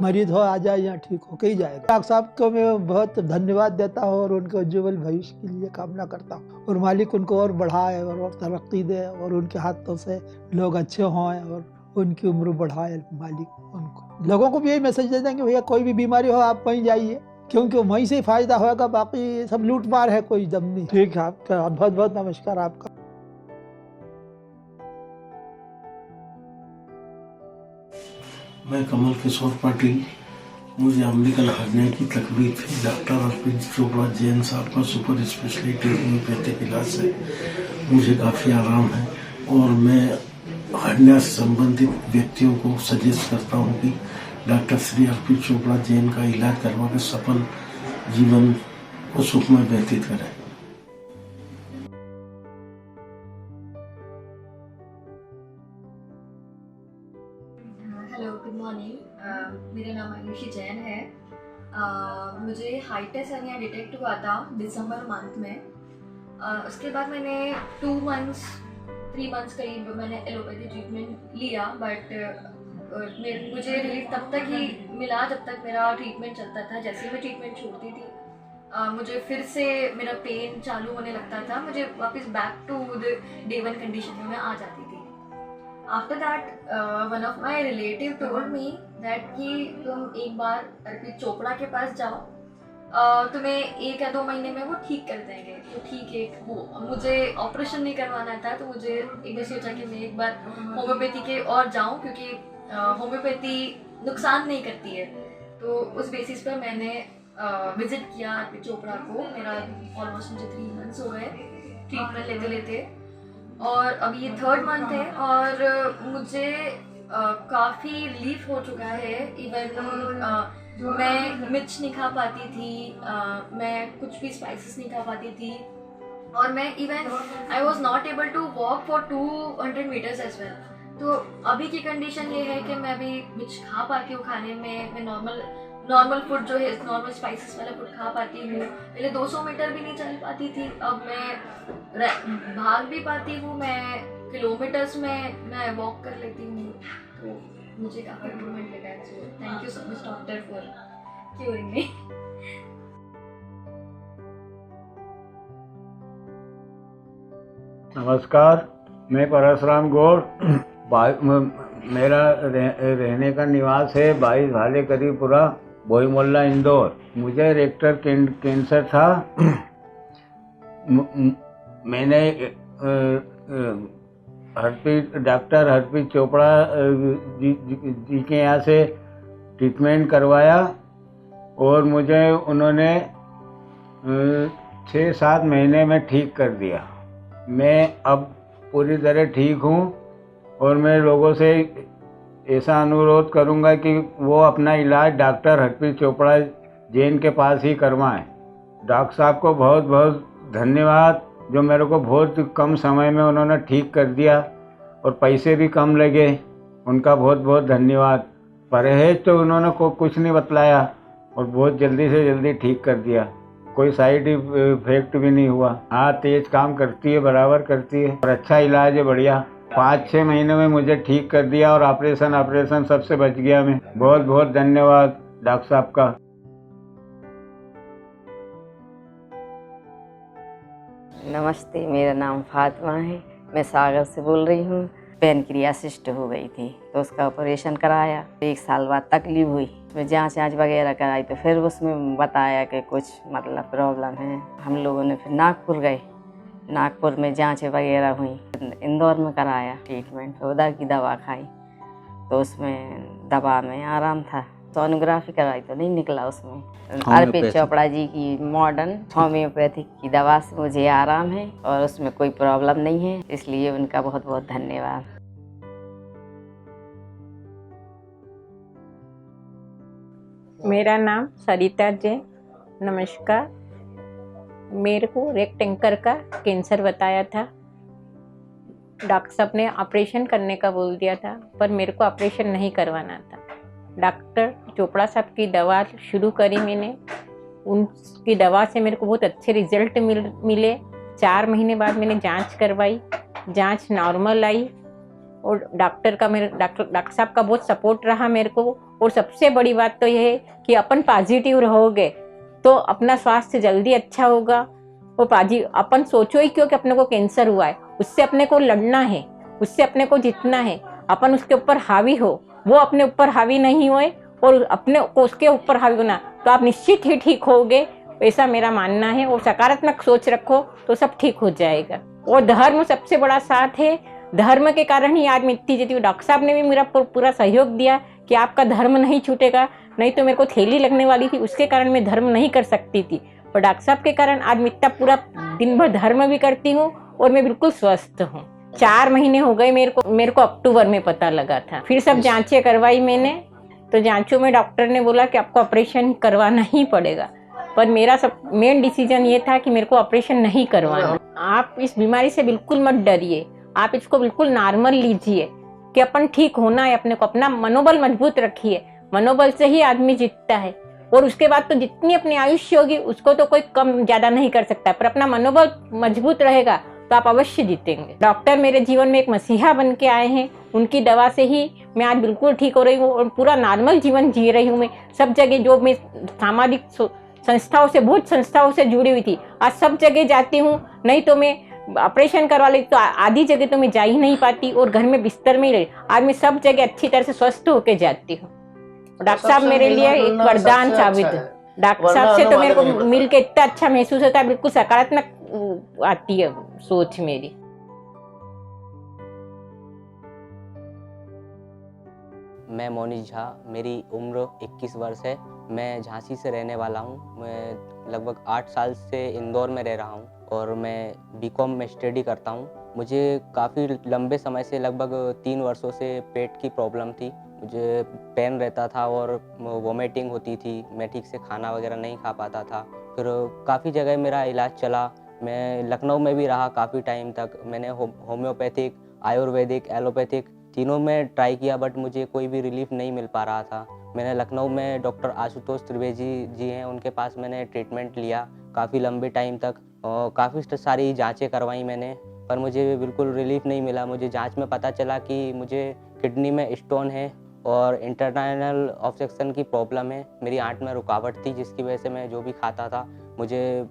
मरीज हो आ जाए, यहाँ ठीक हो के ही जाएगा। डॉक्टर साहब को मैं बहुत धन्यवाद देता हूँ और उनके उज्ज्वल भविष्य के लिए कामना करता हूँ, और मालिक उनको और बढ़ाए और तरक्की दे, और उनके हाथों से लोग अच्छे हों और उनकी उम्र बढ़ाए मालिक उनको। लोगों को भी यही मैसेज दे देंगे, भैया कोई भी बीमारी हो आप वहीं जाइए, क्योंकि वहीं से फ़ायदा होगा, बाकी सब लूट मार है, कोई दम नहीं। ठीक है, आपका बहुत बहुत नमस्कार। आपका मैं कमल किशोर पाटिल, मुझे अम्बिकल हर्निया की तकलीफ है। डॉक्टर अर्पित चोपड़ा जैन साहब का सुपर स्पेशलिटी होम्योपैथिक इलाज से मुझे काफ़ी आराम है, और मैं हर्निया से संबंधित व्यक्तियों को सजेस्ट करता हूँ कि डॉक्टर श्री अर्पित चोपड़ा जैन का इलाज करवा के सफल जीवन को सुखमय व्यतीत करें। Hello, good morning. मेरा नाम आयुषी जैन है। मुझे हाइटिस हर्निया डिटेक्ट हुआ था दिसंबर मंथ में। उसके बाद मैंने 3 मंथ्स करीब मैंने एलोपैथी ट्रीटमेंट लिया, बट मुझे रिलीफ तब तक ही मिला जब तक मेरा ट्रीटमेंट चलता था। जैसे मैं ट्रीटमेंट छोड़ती थी, मुझे फिर से मेरा पेन चालू होने लगता था, मुझे वापस back to the day 1 condition में मैं आ जाती थी। After that one of my relative told me that कि तुम एक बार अर्पित चोपड़ा के पास जाओ, तुम्हें 1 या 2 महीने में वो ठीक कर देंगे। तो ठीक है, वो मुझे ऑपरेशन नहीं करवाना था, तो मुझे एक बार सोचा कि मैं एक बार होम्योपैथी के और जाऊं, क्योंकि होम्योपैथी नुकसान नहीं करती है। तो उस बेसिस पर मैंने विजिट किया अर्पित चोपड़ा को। मेरा ऑलमोस्ट मुझे 3 मंथ्स हो गए ट्रीटमेंट लेते लेते, और अभी ये 3rd मंथ है, और मुझे काफ़ी रिलीफ हो चुका है। इवन मैं मिर्च नहीं खा पाती थी, मैं कुछ भी स्पाइसेस नहीं खा पाती थी, और मैं even I was not able to walk for 200 metres as well. तो अभी की कंडीशन ये है कि मैं अभी मिर्च खा पाती हूँ खाने में, मैं नॉर्मल फूड जो है, नॉर्मल स्पाइसेस वाला फूड खा पाती हूँ। पहले 200 मीटर भी नहीं चल पाती थी, अब मैं भाग भी पाती हूँ, मैं किलोमीटर्स में मैं वॉक कर लेती हूँ। तो मुझे काफ़ी इम्प्रूवमेंट लगा है। So thank you so much doctor for curing me. नमस्कार, मैं परशुराम गौड़। मेरा रहने का निवास है 22 भाले करीपुरा, बोई मोहल्ला, इंदौर। मुझे रेक्टल कैंसर था। मैंने डॉक्टर हरप्रीत चोपड़ा जी के यहाँ से ट्रीटमेंट करवाया और मुझे उन्होंने 6-7 महीने में ठीक कर दिया। मैं अब पूरी तरह ठीक हूँ और मैं लोगों से ऐसा अनुरोध करूँगा कि वो अपना इलाज डॉक्टर हरप्रीत चोपड़ा जैन के पास ही करवाएं। डॉक्टर साहब को बहुत बहुत धन्यवाद, जो मेरे को बहुत कम समय में उन्होंने ठीक कर दिया और पैसे भी कम लगे। उनका बहुत बहुत धन्यवाद। परहेज तो उन्होंने कुछ नहीं बतलाया और बहुत जल्दी से जल्दी ठीक कर दिया। कोई साइड इफेक्ट भी नहीं हुआ। हाँ, तेज काम करती है, बराबर करती है और अच्छा इलाज है, बढ़िया। 5-6 महीने में मुझे ठीक कर दिया और ऑपरेशन सबसे बच गया मैं। बहुत बहुत धन्यवाद डॉक्टर साहब का। नमस्ते, मेरा नाम फातिमा है, मैं सागर से बोल रही हूँ। पैनक्रियासिस्ट हो गई थी तो उसका ऑपरेशन कराया। 1 साल बाद तकलीफ हुई, फिर जांच वगैरह कराई तो फिर उसमें बताया कि कुछ मतलब प्रॉब्लम है। हम लोगों ने फिर नागपुर गए, नागपुर में जांच वगैरह हुई। इंदौर में कराया ट्रीटमेंट, उधर की दवा खाई तो उसमें दवा में आराम था। सोनोग्राफी कराई तो नहीं निकला उसमें। हरप्रीत चोपड़ा जी की मॉडर्न होम्योपैथिक की दवा से मुझे आराम है और उसमें कोई प्रॉब्लम नहीं है, इसलिए उनका बहुत बहुत धन्यवाद। मेरा नाम सरिता जैन। नमस्कार। मेरे को रेक्टेंकर का कैंसर बताया था। डॉक्टर साहब ने ऑपरेशन करने का बोल दिया था, पर मेरे को ऑपरेशन नहीं करवाना था। डॉक्टर चोपड़ा साहब की दवा शुरू करी मैंने, उनकी दवा से मेरे को बहुत अच्छे रिजल्ट मिले। 4 महीने बाद मैंने जांच करवाई, जांच नॉर्मल आई और डॉक्टर साहब का बहुत सपोर्ट रहा मेरे को। और सबसे बड़ी बात तो यह है कि अपन पॉजिटिव रहोगे तो अपना स्वास्थ्य जल्दी अच्छा होगा। और अपन सोचो ही क्यों कि अपने को कैंसर हुआ है, उससे अपने को लड़ना है, उससे अपने को जीतना है। अपन उसके ऊपर हावी हो, वो अपने ऊपर हावी नहीं होए और अपने को उसके ऊपर हावी होना, तो आप निश्चित ही ठीक होगे, ऐसा मेरा मानना है। और सकारात्मक सोच रखो तो सब ठीक हो जाएगा। और धर्म सबसे बड़ा साथ है, धर्म के कारण ही आज मैं इतनी जीती हूँ। डॉक्टर साहब ने भी मेरा पूरा सहयोग दिया कि आपका धर्म नहीं छूटेगा, नहीं तो मेरे को थैली लगने वाली थी, उसके कारण मैं धर्म नहीं कर सकती थी। और डॉक्टर साहब के कारण आज मैं इतना पूरा दिन भर धर्म भी करती हूँ और मैं बिल्कुल स्वस्थ हूँ। 4 महीने हो गए मेरे को अक्टूबर में पता लगा था। फिर सब जांचें करवाई मैंने, तो जांचों में डॉक्टर ने बोला कि आपको ऑपरेशन करवाना ही पड़ेगा। पर मेरा सब मेन डिसीजन ये था कि मेरे को ऑपरेशन नहीं करवाना। आप इस बीमारी से बिल्कुल मत डरिए, आप इसको बिल्कुल नॉर्मल लीजिए कि अपन ठीक होना है। अपने को अपना मनोबल मजबूत रखिए, मनोबल से ही आदमी जीतता है। और उसके बाद तो जितनी अपनी आयुष्य होगी उसको तो कोई कम ज्यादा नहीं कर सकता, पर अपना मनोबल मजबूत रहेगा तो आप अवश्य जीतेंगे। डॉक्टर मेरे जीवन में एक मसीहा बन के आए हैं, उनकी दवा से ही मैं आज बिल्कुल ठीक हो रही हूँ और पूरा नॉर्मल जीवन जी रही हूँ। मैं सब जगह जो मैं सामाजिक संस्थाओं से, बहुत संस्थाओं से जुड़ी हुई थी, आज सब जगह जाती हूँ। नहीं तो मैं ऑपरेशन करवा ली तो आधी जगह तो मैं जा ही नहीं पाती और घर में बिस्तर में ही रही। आज मैं सब जगह अच्छी तरह से स्वस्थ होकर जाती हूँ। डॉक्टर साहब मेरे लिए एक वरदान साबित है। डॉक्टर साहब से तो मेरे को मिल के इतना अच्छा महसूस होता है, बिल्कुल सकारात्मक आती है सोच मेरी। मैं मोनिश झा, मेरी उम्र 21 वर्ष है। मैं झांसी से रहने वाला हूँ। मैं लगभग 8 साल से इंदौर में रह रहा हूँ और मैं बीकॉम में स्टडी करता हूँ। मुझे काफ़ी लंबे समय से लगभग 3 वर्षों से पेट की प्रॉब्लम थी। मुझे पेन रहता था और वोमिटिंग होती थी। मैं ठीक से खाना वगैरह नहीं खा पाता था। फिर काफ़ी जगह मेरा इलाज चला। मैं लखनऊ में भी रहा काफ़ी टाइम तक। मैंने होम्योपैथिक, आयुर्वेदिक, एलोपैथिक तीनों में ट्राई किया, बट मुझे कोई भी रिलीफ नहीं मिल पा रहा था। मैंने लखनऊ में डॉक्टर आशुतोष त्रिवेदी जी हैं, उनके पास मैंने ट्रीटमेंट लिया काफ़ी लंबे टाइम तक। काफ़ी सारी जांचें करवाई मैंने, पर मुझे बिल्कुल रिलीफ नहीं मिला। मुझे जांच में पता चला कि मुझे किडनी में स्टोन है और इंटरनाइनल ऑब्स्ट्रक्शन की प्रॉब्लम है। मेरी आंत में रुकावट थी, जिसकी वजह से मैं जो भी खाता था मुझे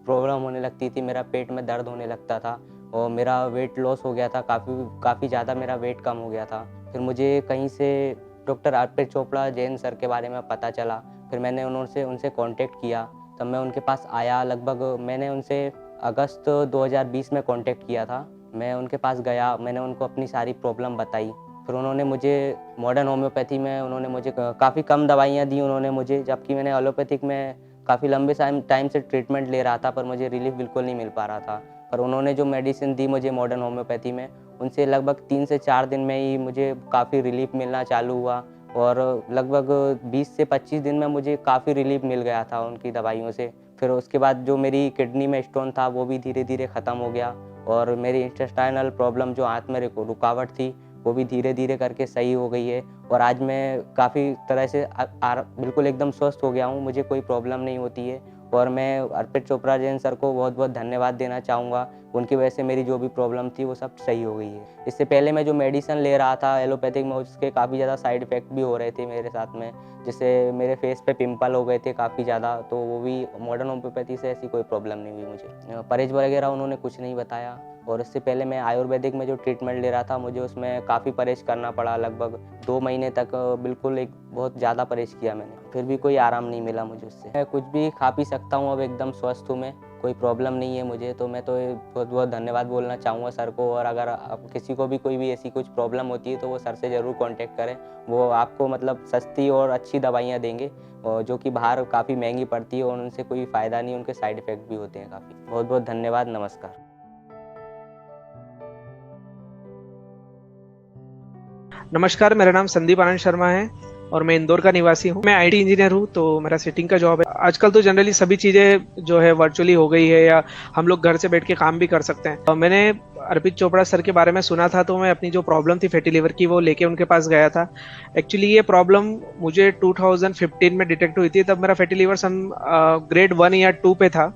प्रॉब्लम होने लगती थी। मेरा पेट में दर्द होने लगता था और मेरा वेट लॉस हो गया था, काफ़ी ज़्यादा मेरा वेट कम हो गया था। फिर मुझे कहीं से डॉक्टर अर्पित चोपड़ा जैन सर के बारे में पता चला। फिर मैंने उनसे कांटेक्ट किया, तब मैं उनके पास आया। लगभग मैंने उनसे अगस्त 2020 में कांटेक्ट किया था। मैं उनके पास गया, मैंने उनको अपनी सारी प्रॉब्लम बताई। फिर उन्होंने मुझे मॉडर्न होम्योपैथी में उन्होंने मुझे काफ़ी कम दवाइयाँ दी उन्होंने मुझे, जबकि मैंने एलोपैथिक में काफ़ी लंबे टाइम से ट्रीटमेंट ले रहा था, पर मुझे रिलीफ बिल्कुल नहीं मिल पा रहा था। पर उन्होंने जो मेडिसिन दी मुझे मॉडर्न होम्योपैथी में, उनसे लगभग 3 से 4 दिन में ही मुझे काफ़ी रिलीफ मिलना चालू हुआ और लगभग 20 से 25 दिन में मुझे काफ़ी रिलीफ मिल गया था उनकी दवाइयों से। फिर उसके बाद जो मेरी किडनी में स्टोन था वो भी धीरे धीरे ख़त्म हो गया और मेरी इंटेस्टाइनल प्रॉब्लम जो आंत में रुकावट थी वो भी धीरे धीरे करके सही हो गई है और आज मैं काफ़ी तरह से बिल्कुल एकदम स्वस्थ हो गया हूँ। मुझे कोई प्रॉब्लम नहीं होती है और मैं अर्पित चोपड़ा जैन सर को बहुत बहुत धन्यवाद देना चाहूँगा। उनकी वजह से मेरी जो भी प्रॉब्लम थी वो सब सही हो गई है। इससे पहले मैं जो मेडिसिन ले रहा था एलोपैथिक में, उसके काफ़ी ज़्यादा साइड इफ़ेक्ट भी हो रहे थे मेरे साथ में, जिससे मेरे फेस पे पिंपल हो गए थे काफ़ी ज़्यादा। तो वो भी मॉडर्न होम्योपैथी से ऐसी कोई प्रॉब्लम नहीं हुई मुझे। परहेज वगैरह उन्होंने कुछ नहीं बताया और इससे पहले मैं आयुर्वेदिक में जो ट्रीटमेंट ले रहा था मुझे उसमें काफ़ी परहेज करना पड़ा। लगभग 2 महीने तक बिल्कुल एक बहुत ज़्यादा परहेज किया मैंने, फिर भी कोई आराम नहीं मिला मुझे उससे। मैं कुछ भी खा पी सकता हूँ, अब एकदम स्वस्थ हूँ मैं, कोई प्रॉब्लम नहीं है मुझे। तो मैं तो बहुत बहुत धन्यवाद बोलना चाहूँगा सर को। और अगर आप किसी को भी कोई भी ऐसी कुछ प्रॉब्लम होती है तो वो सर से ज़रूर कांटेक्ट करें। वो आपको मतलब सस्ती और अच्छी दवाइयाँ देंगे और जो कि बाहर काफ़ी महंगी पड़ती है और उनसे कोई फ़ायदा नहीं, उनके साइड इफ़ेक्ट भी होते हैं काफ़ी। बहुत बहुत धन्यवाद, नमस्कार। नमस्कार, मेरा नाम संदीप आनंद शर्मा है और मैं इंदौर का निवासी हूँ। मैं आईटी इंजीनियर हूँ, तो मेरा सिटिंग का जॉब है। आजकल तो जनरली सभी चीज़ें जो है वर्चुअली हो गई है या हम लोग घर से बैठ के काम भी कर सकते हैं। मैंने अर्पित चोपड़ा सर के बारे में सुना था, तो मैं अपनी जो प्रॉब्लम थी फैटी लिवर की वो लेके उनके पास गया था। एक्चुअली ये प्रॉब्लम मुझे 2015 में डिटेक्ट हुई थी। तब मेरा फैटी लिवर ग्रेड 1 या 2 पे था,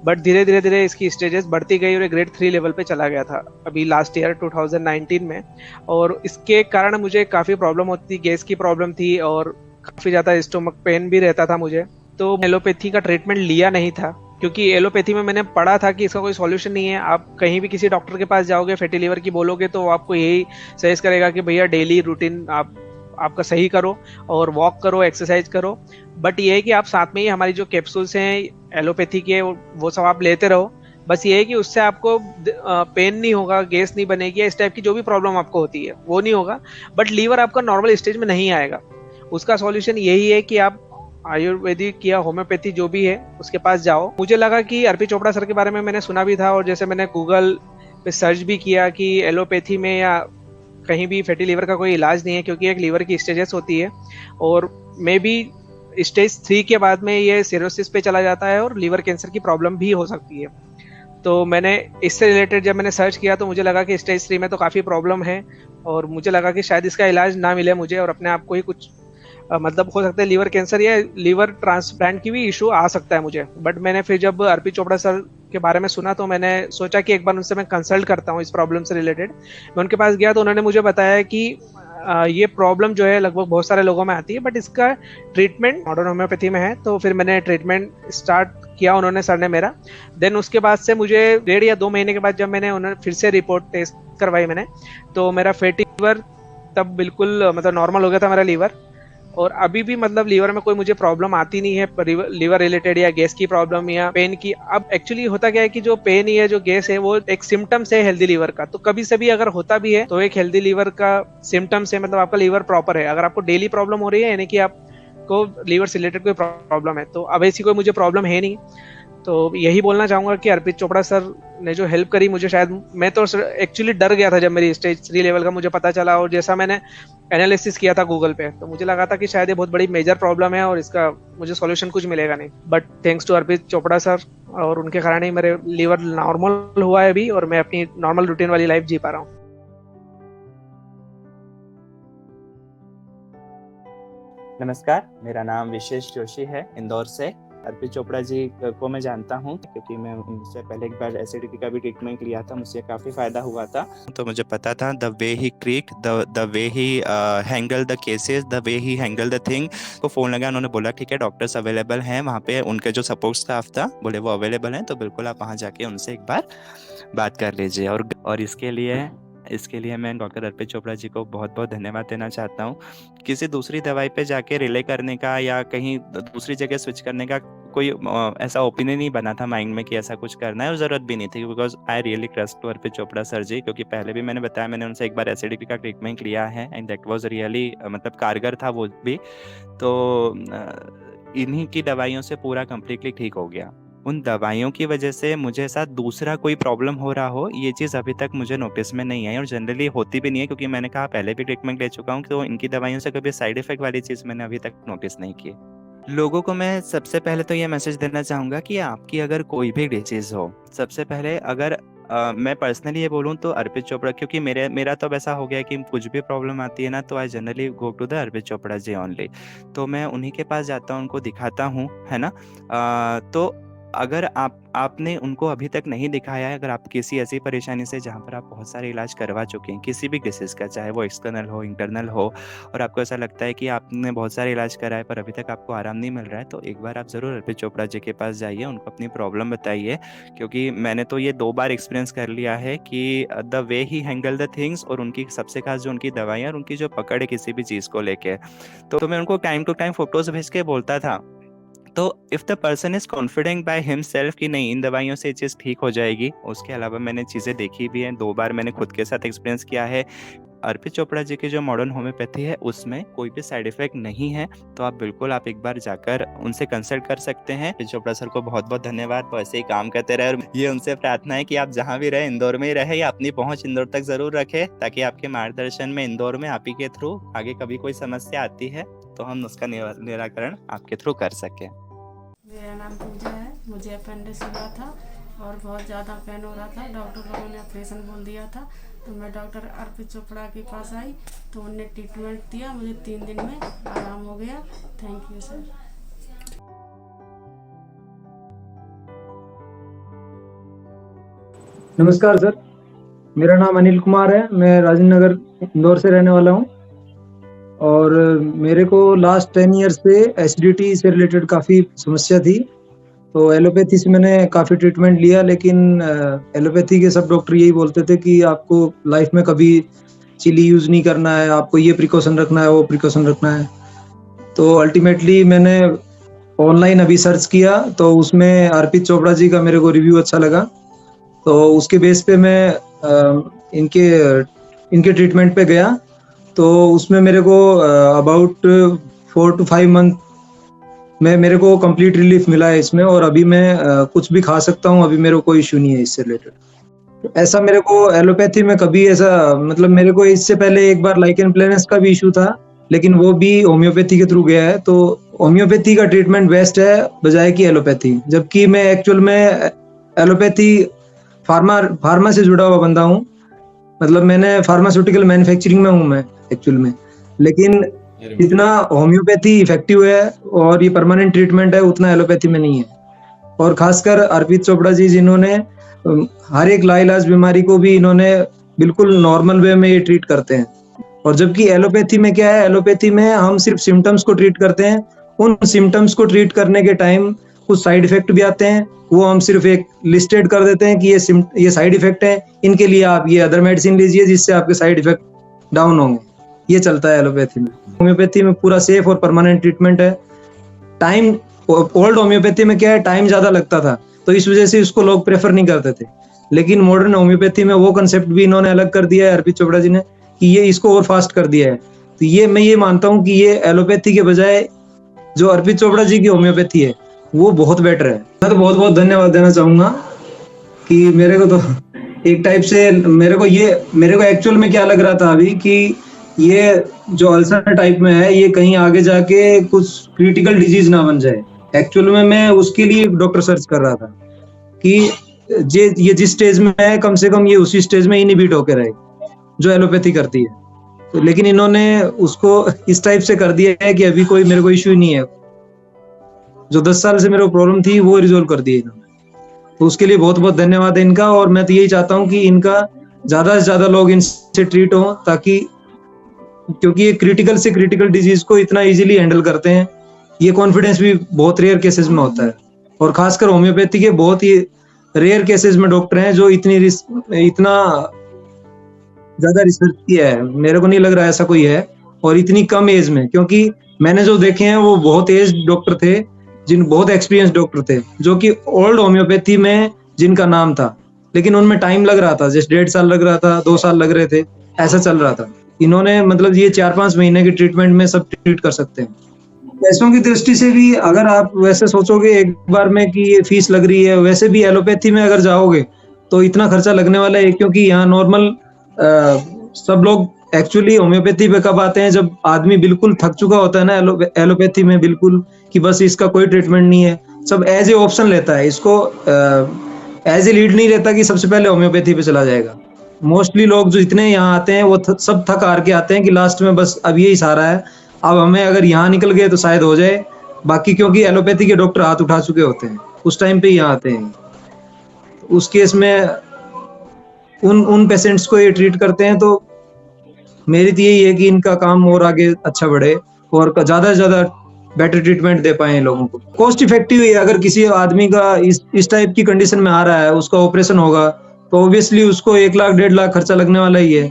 बट धीरे धीरे इसकी स्टेजेस बढ़ती गई और ये ग्रेड 3 लेवल पे चला गया था अभी लास्ट ईयर 2019 में। और इसके कारण मुझे काफ़ी प्रॉब्लम होती थी, गैस की प्रॉब्लम थी और काफ़ी ज़्यादा स्टोमक पेन भी रहता था मुझे। तो एलोपैथी का ट्रीटमेंट लिया नहीं था, क्योंकि एलोपैथी में मैंने पढ़ा था कि इसका कोई सॉल्यूशन नहीं है। आप कहीं भी किसी डॉक्टर के पास जाओगे, फैटी लिवर की बोलोगे तो आपको यही सजेस्ट करेगा कि भैया डेली रूटीन आपका सही करो और वॉक करो, एक्सरसाइज करो। बट ये है कि आप साथ में ही हमारी जो कैप्सूल्स हैं एलोपैथी के वो सब आप लेते रहो। बस ये है कि उससे आपको पेन नहीं होगा, गैस नहीं बनेगी, इस टाइप की जो भी प्रॉब्लम आपको होती है वो नहीं होगा। बट लीवर आपका नॉर्मल स्टेज में नहीं आएगा। उसका सॉल्यूशन यही है कि आप आयुर्वेदिक या होम्योपैथी जो भी है उसके पास जाओ। मुझे लगा कि अर्पित चोपड़ा सर के बारे में मैंने सुना भी था और जैसे मैंने गूगल पे सर्च भी किया कि एलोपैथी में या कहीं भी फैटी लिवर का कोई इलाज नहीं है, क्योंकि एक लीवर की स्टेजेस होती है और मे बी स्टेज 3 के बाद में ये सिरोसिस पे चला जाता है और लीवर कैंसर की प्रॉब्लम भी हो सकती है। तो मैंने इससे रिलेटेड जब मैंने सर्च किया तो मुझे लगा कि स्टेज 3 में तो काफ़ी प्रॉब्लम है और मुझे लगा कि शायद इसका इलाज ना मिले मुझे और अपने आप को ही कुछ मतलब हो सकता है लीवर कैंसर या लीवर ट्रांसप्लांट की भी इशू आ सकता है मुझे। बट मैंने फिर जब अर्पित चोपड़ा सर के बारे में सुना तो मैंने सोचा कि एक बार उनसे मैं कंसल्ट करता हूँ इस प्रॉब्लम से रिलेटेड। मैं उनके पास गया तो उन्होंने मुझे बताया कि ये प्रॉब्लम जो है लगभग बहुत सारे लोगों में आती है, बट इसका ट्रीटमेंट मॉडर्न होम्योपैथी में है। तो फिर मैंने ट्रीटमेंट स्टार्ट किया उन्होंने, सर ने मेरा। देन उसके बाद से मुझे 1.5 या 2 महीने के बाद जब मैंने उन्होंने फिर से रिपोर्ट टेस्ट करवाई मैंने, तो मेरा फैटी लिवर तब बिल्कुल मतलब नॉर्मल हो गया था मेरा लीवर। और अभी भी मतलब लीवर में कोई मुझे प्रॉब्लम आती नहीं है लीवर रिलेटेड या गैस की प्रॉब्लम या पेन की। अब एक्चुअली होता क्या है कि जो पेन या जो गैस है वो एक सिम्टम्स है हेल्दी लीवर का। तो कभी से भी अगर होता भी है तो एक हेल्दी लीवर का सिम्टम्स है, मतलब आपका लीवर प्रॉपर है। अगर आपको डेली प्रॉब्लम हो रही है यानी कि आपको लीवर से रिलेटेड कोई प्रॉब्लम है, तो अब ऐसी कोई मुझे प्रॉब्लम है नहीं। तो यही बोलना चाहूँगा कि अर्पित चोपड़ा सर ने जो हेल्प करी मुझे, शायद मैं तो एक्चुअली डर गया था जब मेरी स्टेज 3 लेवल का मुझे पता चला, और जैसा मैंने एनालिसिस किया था गूगल पे, तो मुझे लगा था कि शायद ये बहुत बड़ी मेजर प्रॉब्लम है और इसका मुझे सॉल्यूशन कुछ मिलेगा नहीं। But thanks to Arpit Chopra sir, और उनके कारण ही मेरे लीवर नॉर्मल हुआ है अभी, और मैं अपनी नॉर्मल रूटीन वाली लाइफ जी पा रहा हूँ। नमस्कार, मेरा नाम विशेष जोशी है, इंदौर से। अर्पित चोपड़ा जी को मैं जानता हूँ क्योंकि मैं उनसे पहले एक बार एसिडिटी का भी ट्रीटमेंट लिया था, मुझसे काफ़ी फ़ायदा हुआ था। तो मुझे पता था the way he crick, the way he handle the cases, the way he handle the thing. तो फ़ोन लगा, उन्होंने बोला ठीक है डॉक्टर्स अवेलेबल हैं वहाँ पे, उनके जो सपोर्ट स्टाफ था बोले वो अवेलेबल हैं, तो बिल्कुल आप वहाँ जाके उनसे एक बार बात कर लीजिए। और इसके लिए मैं डॉक्टर अर्पित चोपड़ा जी को बहुत बहुत धन्यवाद देना चाहता हूँ। किसी दूसरी दवाई पे जाके रिले करने का या कहीं दूसरी जगह स्विच करने का कोई ऐसा ओपिनियन नहीं बना था माइंड में कि ऐसा कुछ करना है, और ज़रूरत भी नहीं थी, because I really trust to Arpit Chopra sir ji. क्योंकि पहले भी मैंने बताया, मैंने उनसे एक बार एसिडिटी का ट्रीटमेंट लिया है एंड दैट वाज रियली मतलब कारगर था वो भी। तो इन्हीं की दवाइयों से पूरा कम्प्लीटली ठीक हो गया। उन दवाइयों की वजह से मुझे ऐसा दूसरा कोई प्रॉब्लम हो रहा हो, ये चीज़ अभी तक मुझे नोटिस में नहीं आई, और जनरली होती भी नहीं है, क्योंकि मैंने कहा पहले भी ट्रीटमेंट ले चुका हूँ, तो इनकी दवाइयों से कभी साइड इफेक्ट वाली चीज़ मैंने अभी तक नोटिस नहीं की। लोगों को मैं सबसे पहले तो ये मैसेज देना चाहूँगा कि आपकी अगर कोई भी डिजीज़ हो, सबसे पहले अगर मैं पर्सनली ये बोलूँ तो अर्पित चोपड़ा, क्योंकि मेरा तो वैसा हो गया कि कुछ भी प्रॉब्लम आती है ना, तो I generally go to the Arpit Chopra ji only. तो मैं उन्हीं के पास जाता हूँ, उनको दिखाता हूँ, है ना। तो अगर आपने उनको अभी तक नहीं दिखाया है, अगर आप किसी ऐसी परेशानी से जहाँ पर आप बहुत सारे इलाज करवा चुके हैं किसी भी डिसीज़ का, चाहे वो एक्सटर्नल हो इंटरनल हो, और आपको ऐसा लगता है कि आपने बहुत सारे इलाज करा है पर अभी तक आपको आराम नहीं मिल रहा है, तो एक बार आप ज़रूर अर्पित चोपड़ा जी के पास जाइए, उनको अपनी प्रॉब्लम बताइए। क्योंकि मैंने तो ये 2 बार एक्सपीरियंस कर लिया है कि the way he handle the things, और उनकी सबसे खास जो उनकी दवाइयाँ और उनकी जो पकड़ है किसी भी चीज़ को लेके, तो मैं उनको टाइम टू टाइम फोटोज़ भेज के बोलता था। तो if the person is confident by himself कि नहीं इन दवाइयों से ये चीज़ ठीक हो जाएगी, उसके अलावा मैंने चीज़ें देखी भी हैं, 2 बार मैंने खुद के साथ एक्सपीरियंस किया है। अर्पित चोपड़ा जी की जो मॉडर्न होम्योपैथी है उसमें कोई भी साइड इफेक्ट नहीं है, तो आप बिल्कुल आप एक बार जाकर उनसे कंसल्ट कर सकते हैं। अर्पित चोपड़ा सर को बहुत बहुत धन्यवाद, वो ऐसे ही काम करते रहे, और ये उनसे प्रार्थना है कि आप जहाँ भी रहे, इंदौर में ही रहे या अपनी पहुँच इंदौर तक ज़रूर रखें, ताकि आपके मार्गदर्शन में इंदौर में आप ही के थ्रू आगे कभी कोई समस्या आती है तो हम उसका निराकरण आपके थ्रू कर सकें। मेरा नाम पूजा है, मुझे अपेंडिक्स हुआ था और बहुत ज़्यादा पेन हो रहा था, डॉक्टर लोगों ने ऑपरेशन बोल दिया था, तो मैं डॉक्टर अर्पित चोपड़ा के पास आई, तो उन्होंने ट्रीटमेंट दिया, मुझे 3 दिन में आराम हो गया। Thank you sir. नमस्कार सर, मेरा नाम अनिल कुमार है, मैं राजेंद्र नगर इंदौर से रहने वाला हूँ, और मेरे को लास्ट 10 ईयर से एसिडिटी से रिलेटेड काफ़ी समस्या थी। तो एलोपैथी से मैंने काफ़ी ट्रीटमेंट लिया, लेकिन एलोपैथी के सब डॉक्टर यही बोलते थे कि आपको लाइफ में कभी चिली यूज़ नहीं करना है, आपको ये प्रिकॉशन रखना है, वो प्रिकॉशन रखना है। तो अल्टीमेटली मैंने ऑनलाइन अभी सर्च किया, तो उसमें अर्पित चोपड़ा जी का मेरे को रिव्यू अच्छा लगा, तो उसके बेस पे मैं इनके ट्रीटमेंट पे गया। तो उसमें मेरे को अबाउट 4 to 5 मंथ में मेरे को कंप्लीट रिलीफ मिला है इसमें, और अभी मैं कुछ भी खा सकता हूँ, अभी मेरे को कोई इशू नहीं है इससे रिलेटेड। ऐसा मेरे को एलोपैथी में कभी ऐसा मतलब मेरे को इससे पहले एक बार लाइकेन प्लेनस का भी इशू था, लेकिन वो भी होम्योपैथी के थ्रू गया है। तो होम्योपैथी का ट्रीटमेंट बेस्ट है बजाय कि एलोपैथी, जबकि मैं एक्चुअल में एलोपैथी फार्मा से जुड़ा हुआ बंदा हूँ, मतलब मैंने फार्मास्यूटिकल मैन्युफैक्चरिंग में हूँ मैं एक्चुअल में, लेकिन जितना होम्योपैथी इफेक्टिव है और ये परमानेंट ट्रीटमेंट है उतना एलोपैथी में नहीं है। और खासकर अर्पित चोपड़ा जी जिन्होंने हर एक लाइलाज बीमारी को भी इन्होंने बिल्कुल नॉर्मल वे में ये ट्रीट करते हैं। और जबकि एलोपैथी में क्या है, एलोपैथी में हम सिर्फ सिम्टम्स को ट्रीट करते हैं, उन सिम्टम्स को ट्रीट करने के टाइम कुछ साइड इफेक्ट भी आते हैं, वो हम सिर्फ एक लिस्टेड कर देते हैं कि ये साइड इफेक्ट है, इनके लिए आप ये अदर मेडिसिन लीजिए जिससे आपके साइड इफेक्ट डाउन होंगे। ये चलता है एलोपैथी में। होम्योपैथी में पूरा सेफ और परमानेंट ट्रीटमेंट है। टाइम ओल्ड होम्योपैथी में क्या है, टाइम ज्यादा लगता था, तो इस वजह से इसको लोग प्रेफर नहीं करते थे, लेकिन मॉडर्न होम्योपैथी में वो कंसेप्ट भी इन्होंने अलग कर दिया है अर्पित चोपड़ा जी ने, कि ये इसको और फास्ट कर दिया है। तो ये मैं ये मानता हूँ कि ये एलोपैथी के बजाय जो अर्पित चोपड़ा जी की होम्योपैथी है वो बहुत बेटर है। मैं तो बहुत बहुत धन्यवाद देना चाहूँगा कि मेरे को तो एक टाइप से मेरे को एक्चुअल में क्या लग रहा था अभी कि ये जो अल्सर टाइप में है ये कहीं आगे जाके कुछ क्रिटिकल डिजीज ना बन जाए। एक्चुअल में मैं उसके लिए डॉक्टर सर्च कर रहा था कि ये जिस स्टेज में है कम से कम ये उसी स्टेज में इनहिबिट होके रहे जो एलोपैथी करती है। तो लेकिन इन्होंने उसको इस टाइप से कर दिया है कि अभी कोई मेरे को इश्यू ही नहीं है। जो 10 साल से मेरे को प्रॉब्लम थी वो रिजोल्व कर दी इन्होंने। तो उसके लिए बहुत बहुत धन्यवाद है इनका। और मैं तो यही चाहता हूँ कि इनका ज्यादा से ज्यादा लोग इनसे ट्रीट हो, ताकि क्योंकि ये क्रिटिकल से क्रिटिकल डिजीज को इतना इजीली हैंडल करते हैं। ये कॉन्फिडेंस भी बहुत रेयर केसेस में होता है, और खासकर होम्योपैथी के बहुत ही रेयर केसेस में डॉक्टर हैं जो इतना ज्यादा रिसर्च किया है। मेरे को नहीं लग रहा ऐसा कोई है, और इतनी कम एज में, क्योंकि मैंने जो देखे हैं वो बहुत एज डॉक्टर थे, बहुत एक्सपीरियंस डॉक्टर थे, जो कि ओल्ड होम्योपैथी में जिनका नाम था, लेकिन उनमें टाइम लग रहा था, जैसे 1.5 साल लग रहा था, 2 साल लग रहे थे, ऐसा चल रहा था। इन्होंने मतलब ये 4-5 महीने की ट्रीटमेंट में सब ट्रीट कर सकते हैं। पैसों की दृष्टि से भी अगर आप वैसे सोचोगे एक बार में कि ये फीस लग रही है, वैसे भी एलोपैथी में अगर जाओगे तो इतना खर्चा लगने वाला है, क्योंकि यहाँ नॉर्मल सब लोग एक्चुअली होम्योपैथी पे कब आते हैं, जब आदमी बिल्कुल थक चुका होता है ना एलोपैथी में, बिल्कुल कि बस इसका कोई ट्रीटमेंट नहीं है, सब एज ए ऑप्शन लेता है इसको, एज ए लीड नहीं लेता कि सबसे पहले होम्योपैथी पे चला जाएगा। मोस्टली लोग जो इतने यहाँ आते हैं वो सब थक हार के आते हैं कि लास्ट में बस अब यही सहारा है, अब हमें अगर यहाँ निकल गए तो शायद हो जाए, बाकी क्योंकि एलोपैथी के डॉक्टर हाथ उठा चुके होते हैं उस टाइम पे यहाँ आते हैं। उस केस में उन पेशेंट्स को ये ट्रीट करते हैं। तो मेरी तो यही है कि इनका काम और आगे अच्छा बढ़े और ज्यादा से ज्यादा बेटर ट्रीटमेंट दे पाए लोगों को। कॉस्ट इफेक्टिव है, अगर किसी आदमी का इस टाइप की कंडीशन में आ रहा है, उसका ऑपरेशन होगा तो ऑब्वियसली उसको 1 लाख 1.5 लाख खर्चा लगने वाला ही है।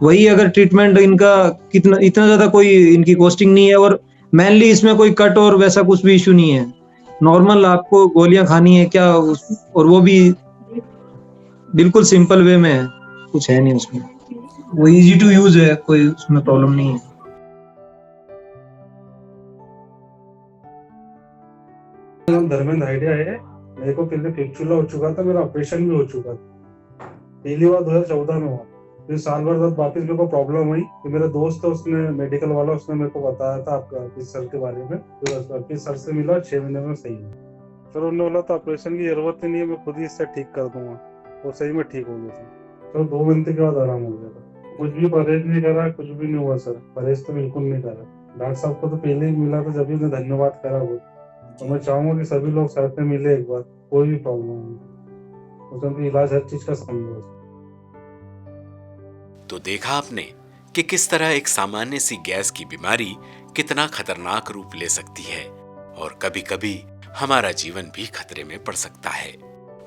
वही अगर ट्रीटमेंट इनका इतना ज्यादा कोई इनकी कॉस्टिंग नहीं है, और मेनली इसमें कोई कट और वैसा कुछ भी इशू नहीं है। नॉर्मल आपको गोलियां खानी है क्या, और वो भी बिल्कुल सिंपल वे में है, कुछ है नहीं उसमें, वो इजी टू यूज है, कोई उसमें प्रॉब्लम नहीं है। नाम धर्मेंद्र आइडिया है। मेरे को पहले फिस्टुला हो चुका था, मेरा ऑपरेशन भी हो चुका था। पहली बार 2014 में हुआ, फिर साल भर बाद वापस मेरे को प्रॉब्लम हुई। तो मेरा दोस्त था, उसने मेडिकल वाला, उसने मेरे को बताया था आपका अर्पित सर के बारे में। तो अर्पित सर से मिला, 6 महीने में सही है सर। उन्होंने बोला था ऑपरेशन की जरूरत ही नहीं है, मैं खुद ही इससे ठीक कर दूंगा। वो सही में ठीक हो गया था सर। 2 महीने के बाद आराम हो गया था। कुछ भी परहेज नहीं करा, कुछ भी नहीं हुआ सर। परहेज तो बिल्कुल नहीं करा। डॉक्टर साहब को तो पहले ही मिला था, जब भी मैं धन्यवाद करा वो। तो मैं चाहूंगा कि सभी लोग साथ में मिले एक बार, कोई भी प्रॉब्लम नहीं, उसमें इलाज हर चीज का संभव है। तो देखा आपने कि किस तरह एक सामान्य सी गैस की बीमारी कितना खतरनाक रूप ले सकती है, और कभी कभी हमारा जीवन भी खतरे में पड़ सकता है।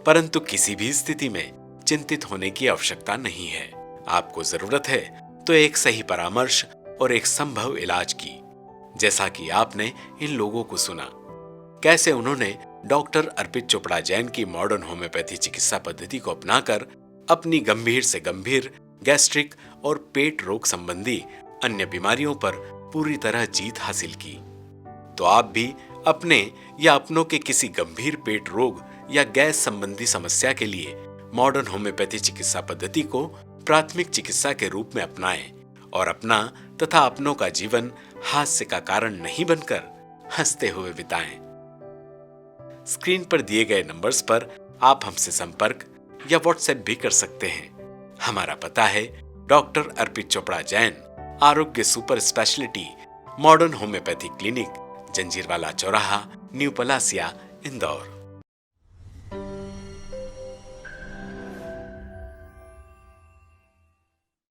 परंतु किसी भी स्थिति में चिंतित होने की आवश्यकता नहीं है। आपको जरूरत है तो एक सही परामर्श और एक संभव इलाज की। जैसा कि आपने इन लोगों को सुना, कैसे उन्होंने डॉक्टर अर्पित चोपड़ा जैन की मॉडर्न होम्योपैथी चिकित्सा पद्धति को अपनाकर अपनी गंभीर से गंभीर गैस्ट्रिक और पेट रोग संबंधी अन्य बीमारियों पर पूरी तरह जीत हासिल की। तो आप भी अपने या अपनों के किसी गंभीर पेट रोग या गैस संबंधी समस्या के लिए मॉडर्न होम्योपैथी चिकित्सा पद्धति को प्राथमिक चिकित्सा के रूप में अपनाएं, और अपना तथा अपनों का जीवन हास्य का कारण नहीं बनकर हंसते हुए बिताएं। स्क्रीन पर दिए गए नंबर्स पर आप हमसे संपर्क या व्हाट्सएप भी कर सकते हैं। हमारा पता है डॉक्टर अर्पित चोपड़ा जैन, आरोग्य super speciality, modern homeopathy clinic, Janjirwala चौराहा, न्यू पलासिया, इंदौर।